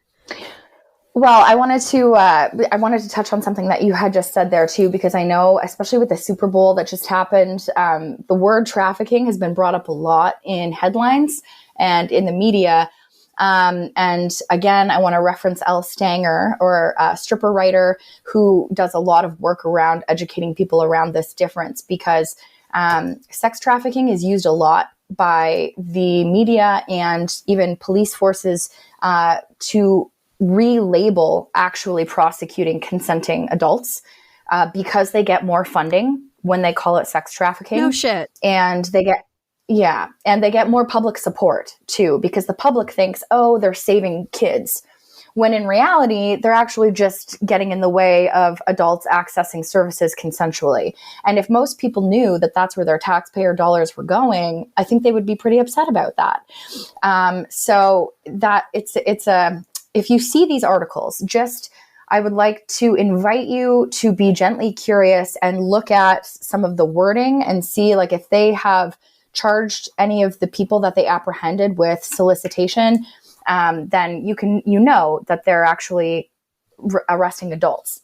Well, I wanted to touch on something that you had just said there too, because I know, especially with the Super Bowl that just happened, the word trafficking has been brought up a lot in headlines and in the media. And again, I want to reference Elle Stanger, or a stripper writer who does a lot of work around educating people around this difference, because sex trafficking is used a lot by the media and even police forces to relabel actually prosecuting consenting adults because they get more funding when they call it sex trafficking. No shit. And they get more public support too, because the public thinks, oh, they're saving kids, when in reality, they're actually just getting in the way of adults accessing services consensually. And if most people knew that that's where their taxpayer dollars were going, I think they would be pretty upset about that. So that if you see these articles, I would like to invite you to be gently curious and look at some of the wording and see, like, if they have charged any of the people that they apprehended with solicitation, then you know that they're actually arresting adults.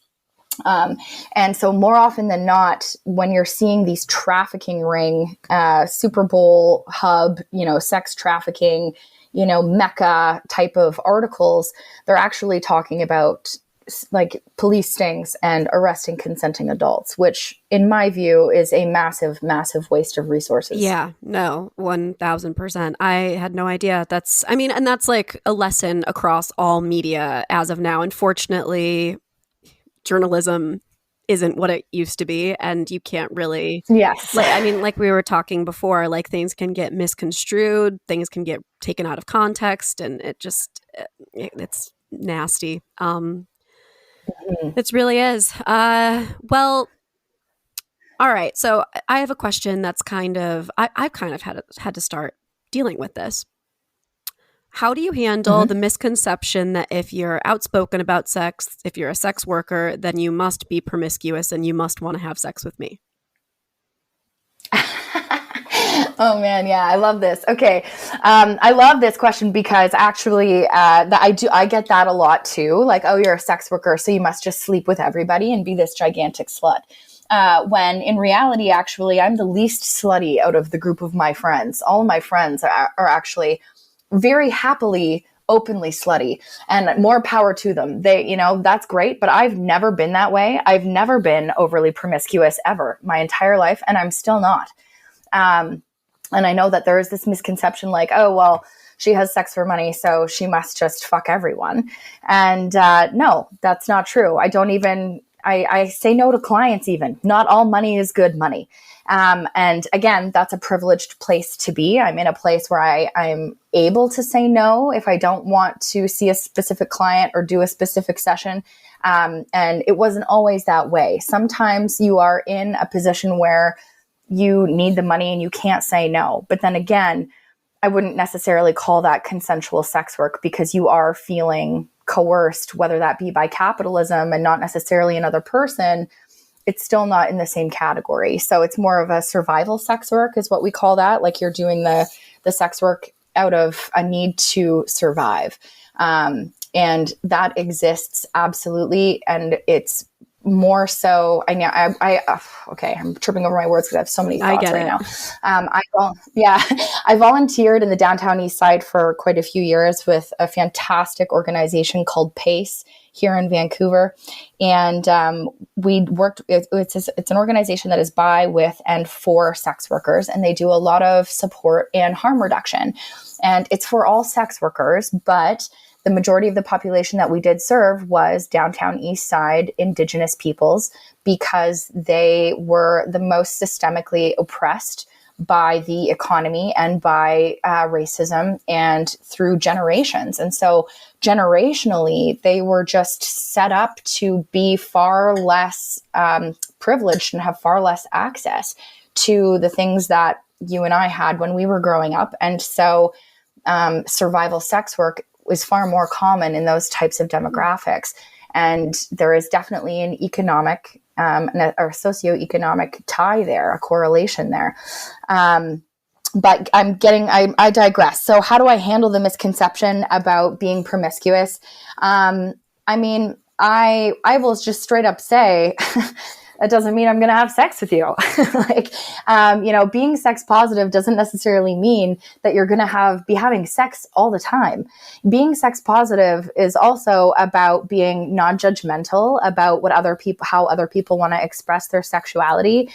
And so more often than not, when you're seeing these trafficking ring, Super Bowl hub, sex trafficking, Mecca type of articles, they're actually talking about like police stings and arresting consenting adults, which in my view is a massive, massive waste of resources. Yeah, no, 1000%. I had no idea. And that's like a lesson across all media as of now. Unfortunately, journalism isn't what it used to be, and you can't really. Yes. Like we were talking before, like things can get misconstrued, things can get taken out of context, and it's nasty. It really is. Well, all right. So I have a question that's I've kind of had to start dealing with this. How do you handle the misconception that if you're outspoken about sex, if you're a sex worker, then you must be promiscuous and you must want to have sex with me? Oh man, yeah, I love this. Okay, I love this question because actually, I get that a lot too. Like, oh, you're a sex worker, so you must just sleep with everybody and be this gigantic slut. When in reality, actually, I'm the least slutty out of the group of my friends. All of my friends are actually very happily, openly slutty, and more power to them. They, that's great, but I've never been that way. I've never been overly promiscuous ever my entire life, and I'm still not. And I know that there is this misconception like, oh, well, she has sex for money, so she must just fuck everyone. And no, that's not true. I say no to clients even. Not all money is good money. And again, that's a privileged place to be. I'm in a place where I'm able to say no if I don't want to see a specific client or do a specific session. And it wasn't always that way. Sometimes you are in a position where you need the money and you can't say no. But then again, I wouldn't necessarily call that consensual sex work because you are feeling coerced, whether that be by capitalism and not necessarily another person. It's still not in the same category. So it's more of a survival sex work is what we call that. Like you're doing the sex work out of a need to survive. And that exists absolutely. And it's more so, okay, I'm tripping over my words because I have so many thoughts right now. I volunteered in the downtown east side for quite a few years with a fantastic organization called PACE here in Vancouver. And we worked, it's an organization that is by, with, and for sex workers. And they do a lot of support and harm reduction. And it's for all sex workers, but the majority of the population that we did serve was downtown east side Indigenous peoples because they were the most systemically oppressed by the economy and by racism and through generations. And so generationally, they were just set up to be far less privileged and have far less access to the things that you and I had when we were growing up. And so survival sex work is far more common in those types of demographics. And there is definitely an economic or socioeconomic tie there, a correlation there. But I digress. So how do I handle the misconception about being promiscuous? I will just straight up say, that doesn't mean I'm going to have sex with you. Like, being sex positive doesn't necessarily mean that you're going to be having sex all the time. Being sex positive is also about being non-judgmental about how other people want to express their sexuality.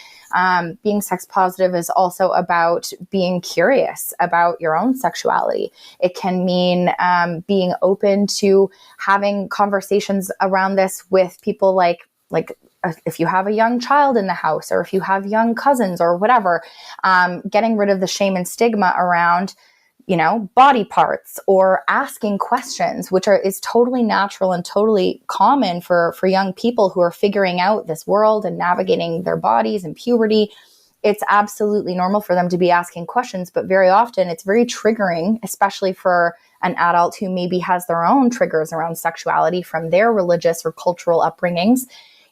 Being sex positive is also about being curious about your own sexuality. It can mean being open to having conversations around this with people like if you have a young child in the house, or if you have young cousins or whatever, getting rid of the shame and stigma around, body parts, or asking questions, which is totally natural and totally common for young people who are figuring out this world and navigating their bodies and puberty. It's absolutely normal for them to be asking questions, but very often it's very triggering, especially for an adult who maybe has their own triggers around sexuality from their religious or cultural upbringings.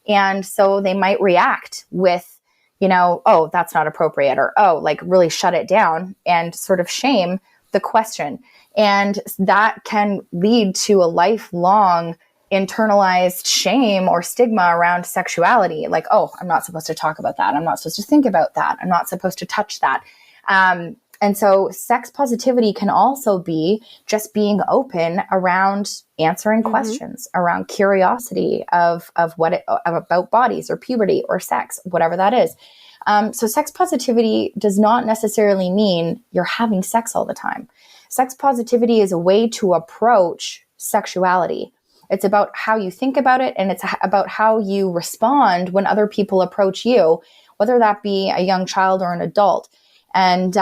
And so they might react with, oh, that's not appropriate, or, oh, like really shut it down and sort of shame the question. And that can lead to a lifelong internalized shame or stigma around sexuality. Like, oh, I'm not supposed to talk about that. I'm not supposed to think about that. I'm not supposed to touch that. And so sex positivity can also be just being open around answering questions, around curiosity of about bodies or puberty or sex, whatever that is. So sex positivity does not necessarily mean you're having sex all the time. Sex positivity is a way to approach sexuality. It's about how you think about it, and it's about how you respond when other people approach you, whether that be a young child or an adult. And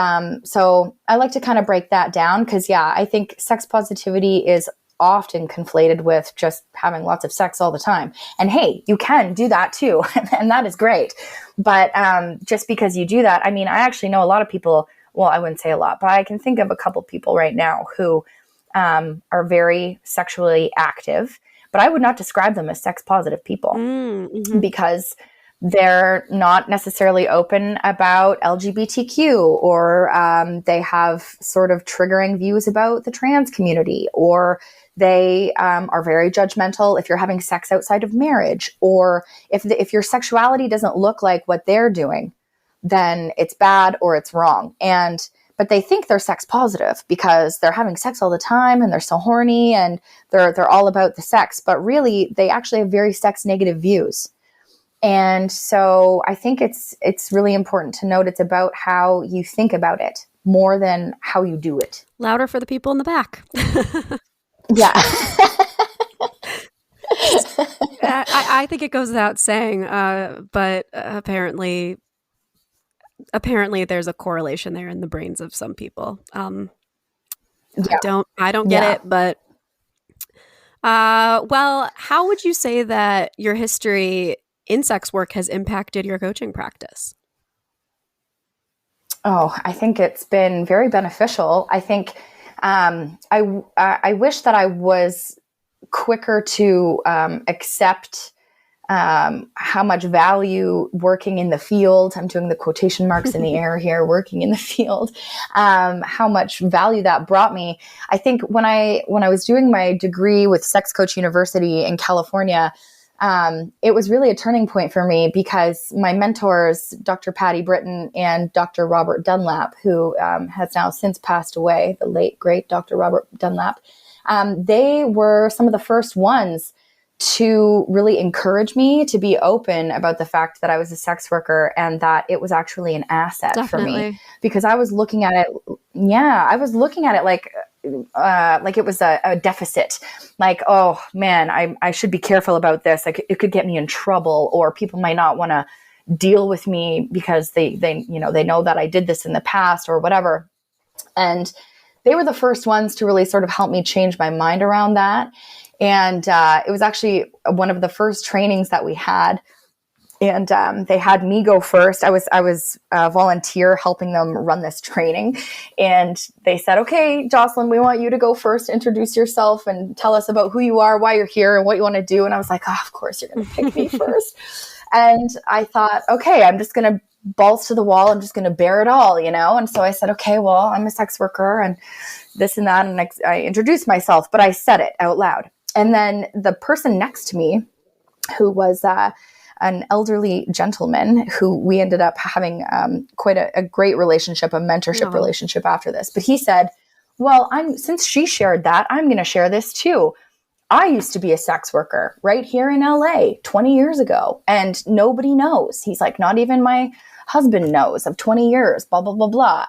so I like to kind of break that down because, I think sex positivity is often conflated with just having lots of sex all the time. And hey, you can do that too, and that is great. But just because you do that, I mean, I actually know a lot of people, well, I wouldn't say a lot, but I can think of a couple people right now who are very sexually active, but I would not describe them as sex positive people because they're not necessarily open about LGBTQ, or they have sort of triggering views about the trans community, or they are very judgmental if you're having sex outside of marriage, or if your sexuality doesn't look like what they're doing, then it's bad or it's wrong. But they think they're sex positive because they're having sex all the time and they're so horny and they're all about the sex. But really, they actually have very sex negative views. And so I think it's really important to note it's about how you think about it more than how you do it. Louder for the people in the back. Yeah. I think it goes without saying, but apparently there's a correlation there in the brains of some people. I don't get it, but well, how would you say that your history in sex work has impacted your coaching practice? Oh, I think it's been very beneficial. I think I wish that I was quicker to accept how much value working in the field, I'm doing the quotation marks in the air here, working in the field, how much value that brought me. I think when I was doing my degree with Sex Coach University in California, it was really a turning point for me because my mentors, Dr. Patty Britton and Dr. Robert Dunlap, who has now since passed away, the late, great Dr. Robert Dunlap, they were some of the first ones to really encourage me to be open about the fact that I was a sex worker and that it was actually an asset for me, because I was looking at it. Yeah, I was looking at it like it was a deficit. Like, oh man, I should be careful about this. Like it could get me in trouble, or people might not want to deal with me because they know that I did this in the past or whatever. And they were the first ones to really sort of help me change my mind around that. And it was actually one of the first trainings that we had. And they had me go first. I was a volunteer helping them run this training. And they said, okay, Joslyn, we want you to go first, introduce yourself and tell us about who you are, why you're here, and what you want to do. And I was like, oh, of course you're going to pick me first. And I thought, okay, I'm just going to balls to the wall. I'm just going to bear it all, And so I said, okay, well, I'm a sex worker and this and that. And I introduced myself, but I said it out loud. And then the person next to me, who was a an elderly gentleman who we ended up having quite a great relationship, a mentorship relationship after this. But he said, well, since she shared that, I'm going to share this too. I used to be a sex worker right here in LA 20 years ago, and nobody knows. He's like, not even my husband knows of 20 years, blah, blah, blah, blah.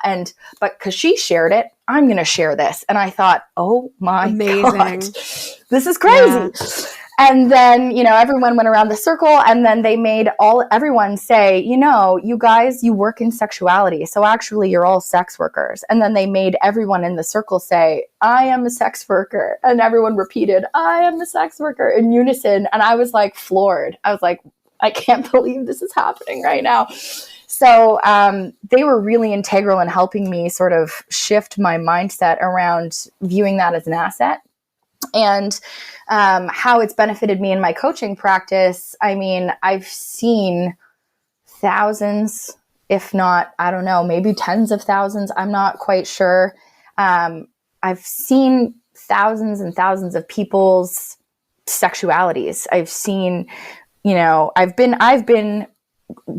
But because she shared it, I'm going to share this. And I thought, oh my God, this is crazy. Yeah. And then, everyone went around the circle, and then they made everyone say, you guys, you work in sexuality. So actually you're all sex workers. And then they made everyone in the circle say, I am a sex worker. And everyone repeated, I am a sex worker in unison. And I was like floored. I was like, I can't believe this is happening right now. So they were really integral in helping me sort of shift my mindset around viewing that as an asset. And how it's benefited me in my coaching practice. I mean, I've seen thousands, if not, I don't know, maybe tens of thousands. I'm not quite sure. I've seen thousands and thousands of people's sexualities. I've seen, I've been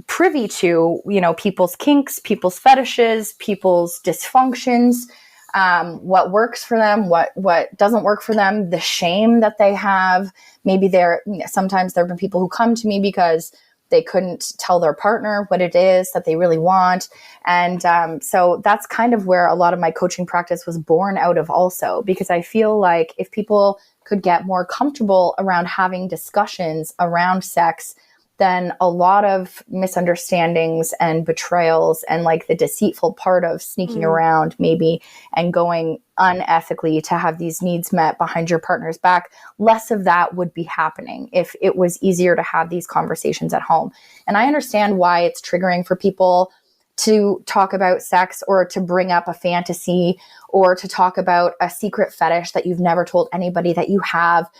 privy to, people's kinks, people's fetishes, people's dysfunctions. What works for them, what doesn't work for them, the shame that they have. Maybe sometimes there have been people who come to me because they couldn't tell their partner what it is that they really want. And so that's kind of where a lot of my coaching practice was born out of also, because I feel like if people could get more comfortable around having discussions around sex, then a lot of misunderstandings and betrayals and like the deceitful part of sneaking around maybe and going unethically to have these needs met behind your partner's back, less of that would be happening if it was easier to have these conversations at home. And I understand why it's triggering for people to talk about sex or to bring up a fantasy or to talk about a secret fetish that you've never told anybody that you have.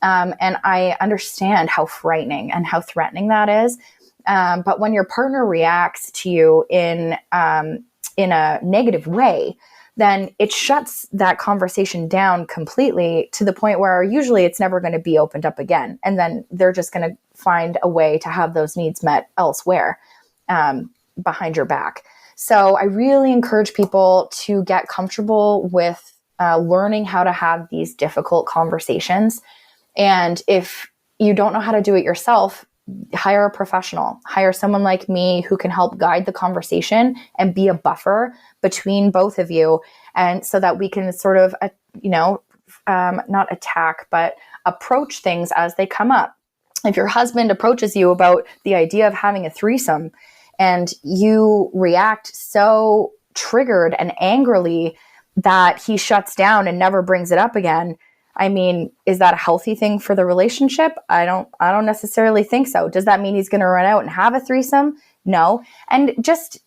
And I understand how frightening and how threatening that is. But when your partner reacts to you in a negative way, then it shuts that conversation down completely to the point where usually it's never going to be opened up again. And then they're just going to find a way to have those needs met elsewhere behind your back. So I really encourage people to get comfortable with learning how to have these difficult conversations. And if you don't know how to do it yourself, hire a professional, hire someone like me who can help guide the conversation and be a buffer between both of you. And so that we can sort of, not attack, but approach things as they come up. If your husband approaches you about the idea of having a threesome and you react so triggered and angrily that he shuts down and never brings it up again, I mean, is that a healthy thing for the relationship? I don't necessarily think so. Does that mean he's going to run out and have a threesome? No. And just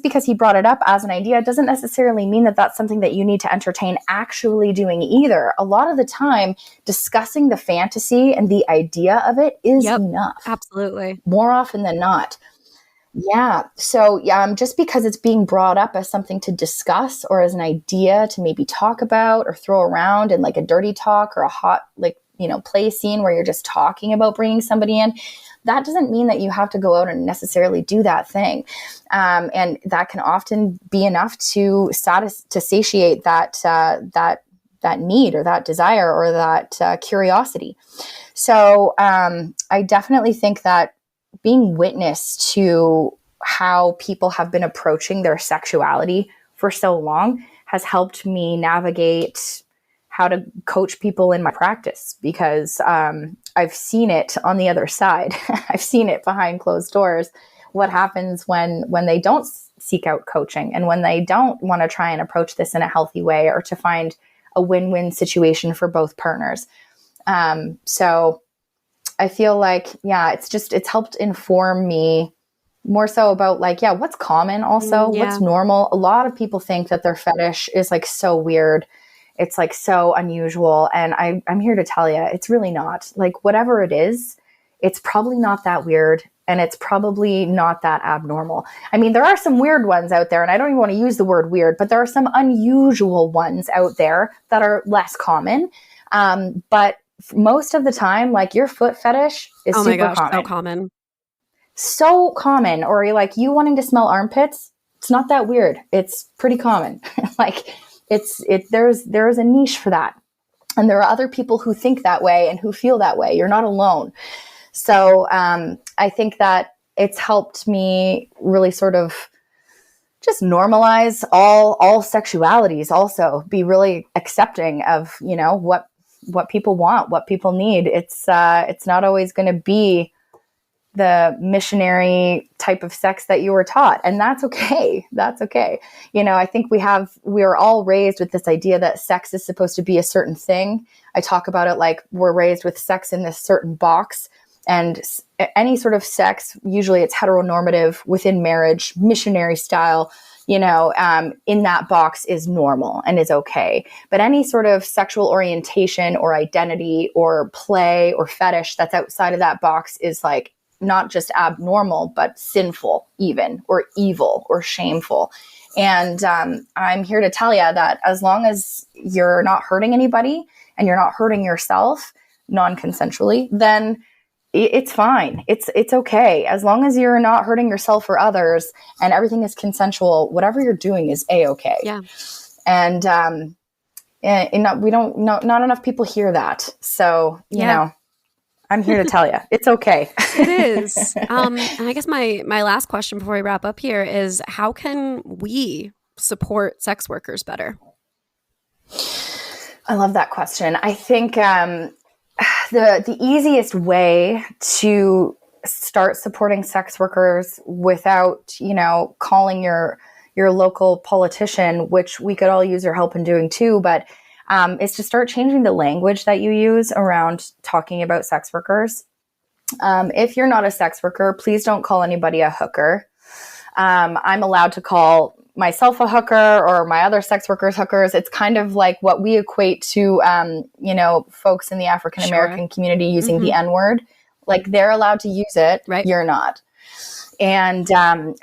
because he brought it up as an idea doesn't necessarily mean that that's something that you need to entertain actually doing either. A lot of the time, discussing the fantasy and the idea of it is enough. Absolutely. More often than not. Yeah. So just because it's being brought up as something to discuss or as an idea to maybe talk about or throw around in like a dirty talk or a hot, play scene where you're just talking about bringing somebody in, that doesn't mean that you have to go out and necessarily do that thing. And that can often be enough to satiate that need or that desire or that curiosity. So I definitely think that being witness to how people have been approaching their sexuality for so long has helped me navigate how to coach people in my practice, because I've seen it on the other side. I've seen it behind closed doors. What happens when they don't seek out coaching and when they don't want to try and approach this in a healthy way or to find a win-win situation for both partners. So I feel like, it's helped inform me more so about what's common also, what's normal. A lot of people think that their fetish is so weird. It's so unusual. And I'm here to tell you, it's really not. Whatever it is, it's probably not that weird. And it's probably not that abnormal. I mean, there are some weird ones out there, and I don't even want to use the word weird, but there are some unusual ones out there that are less common. But most of the time, your foot fetish is super common. So common. so common. Or you're like, you wanting to smell armpits? It's not that weird. It's pretty common. Like there's a niche for that. And there are other people who think that way and who feel that way. You're not alone. So I think that it's helped me really sort of just normalize all sexualities, also be really accepting of, you know, what people want, what people need. It's not always going to be the missionary type of sex that you were taught. And that's okay. That's okay. You know, I think we're all raised with this idea that sex is supposed to be a certain thing. I talk about it like we're raised with sex in this certain box, and any sort of sex, usually it's heteronormative within marriage, missionary style, you know, in that box is normal and is okay. But any sort of sexual orientation or identity or play or fetish that's outside of that box is like not just abnormal, but sinful even, or evil or shameful. And I'm here to tell you that as long as you're not hurting anybody and you're not hurting yourself non-consensually, then it's fine. It's okay. As long as you're not hurting yourself or others and everything is consensual, whatever you're doing is a-okay. Yeah. And not enough people hear that. So, you know, I'm here to tell you, it's okay. It is. And I guess my last question before we wrap up here is, how can we support sex workers better? I love that question. I think the easiest way to start supporting sex workers without, you know, calling your local politician, which we could all use your help in doing too, but is to start changing the language that you use around talking about sex workers. If you're not a sex worker, please don't call anybody a hooker. I'm allowed to call myself a hooker or my other sex workers hookers. It's kind of like what we equate to, you know, folks in the African American community using the N-word. Like they're allowed to use it, right? You're not. And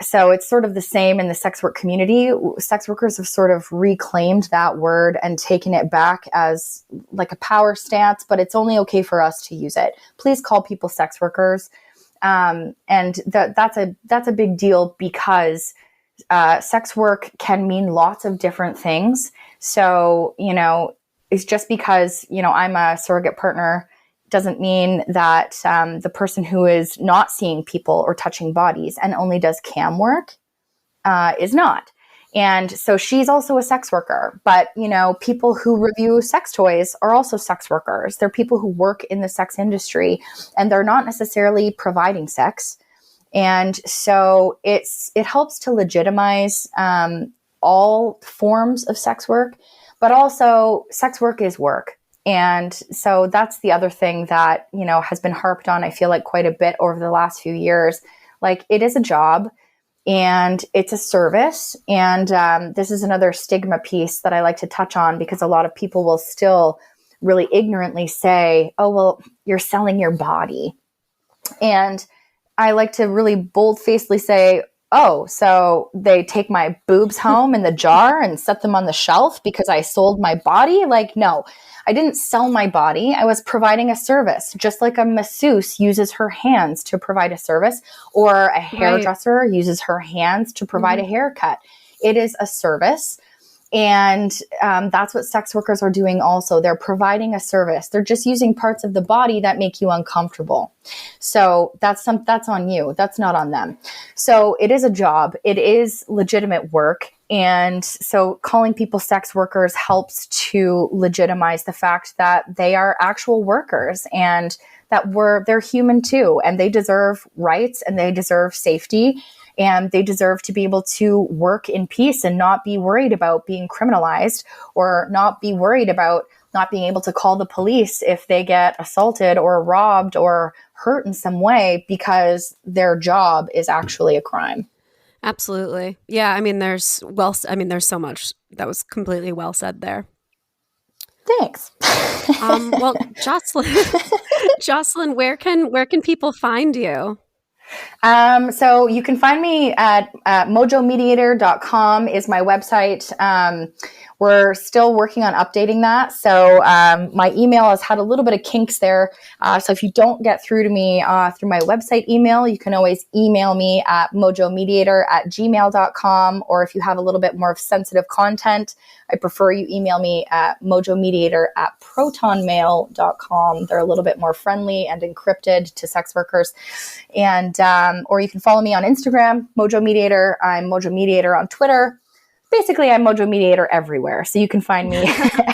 so it's sort of the same in the sex work community. Sex workers have sort of reclaimed that word and taken it back as like a power stance, but it's only okay for us to use it. Please call people sex workers. And that's a big deal because sex work can mean lots of different things. So, you know, it's just because, you know, I'm a surrogate partner doesn't mean that the person who is not seeing people or touching bodies and only does cam work is not. And so she's also a sex worker. But, you know, people who review sex toys are also sex workers. They're people who work in the sex industry and they're not necessarily providing sex. And so it helps to legitimize all forms of sex work, but also sex work is work. And so that's the other thing that, you know, has been harped on, I feel like quite a bit over the last few years. Like it is a job and it's a service. And this is another stigma piece that I like to touch on because a lot of people will still really ignorantly say, oh, well, you're selling your body. And I like to really bold-facedly say, oh, so they take my boobs home in the jar and set them on the shelf because I sold my body? Like, no, I didn't sell my body. I was providing a service, just like a masseuse uses her hands to provide a service, or a hairdresser uses her hands to provide a haircut. It is a service. And that's what sex workers are doing also. They're providing a service. They're just using parts of the body that make you uncomfortable. So that's on you. That's not on them. So it is a job. It is legitimate work. And so calling people sex workers helps to legitimize the fact that they are actual workers and that they're human too. And they deserve rights and they deserve safety. And they deserve to be able to work in peace and not be worried about being criminalized or not be worried about not being able to call the police if they get assaulted or robbed or hurt in some way because their job is actually a crime. Absolutely. Yeah. I mean, there's so much that was completely well said there. Thanks. Well, Joslyn, where can people find you? So you can find me at mojomediator.com is my website. We're still working on updating that. So my email has had a little bit of kinks there. So if you don't get through to me through my website email, you can always email me at mojomediator@gmail.com. Or if you have a little bit more of sensitive content, I prefer you email me at mojomediator@protonmail.com. They're a little bit more friendly and encrypted to sex workers. And or you can follow me on Instagram, Mojo Mediator. I'm Mojo Mediator on Twitter. Basically, I'm Mojo Mediator everywhere. So you can find me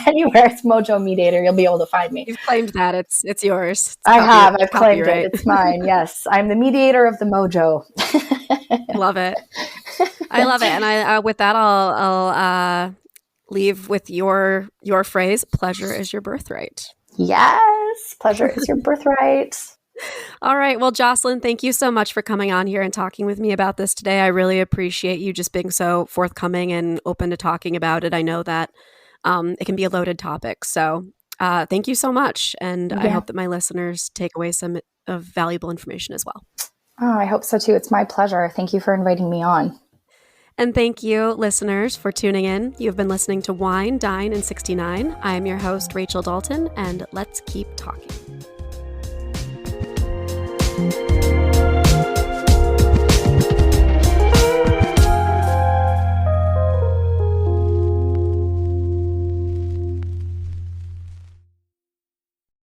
anywhere it's Mojo Mediator. You'll be able to find me. You've claimed that. It's yours. It's I've claimed it. It's mine. Yes. I'm the mediator of the Mojo. Love it. I love it. And I with that, I'll leave with your phrase, pleasure is your birthright. Yes. Pleasure is your birthright. All right. Well, Joslyn, thank you so much for coming on here and talking with me about this today. I really appreciate you just being so forthcoming and open to talking about it. I know that it can be a loaded topic. So thank you so much. And I hope that my listeners take away some of valuable information as well. Oh, I hope so too. It's my pleasure. Thank you for inviting me on. And thank you, listeners, for tuning in. You've been listening to Wine, Dine, and 69. I am your host, Rachel Dalton, and let's keep talking.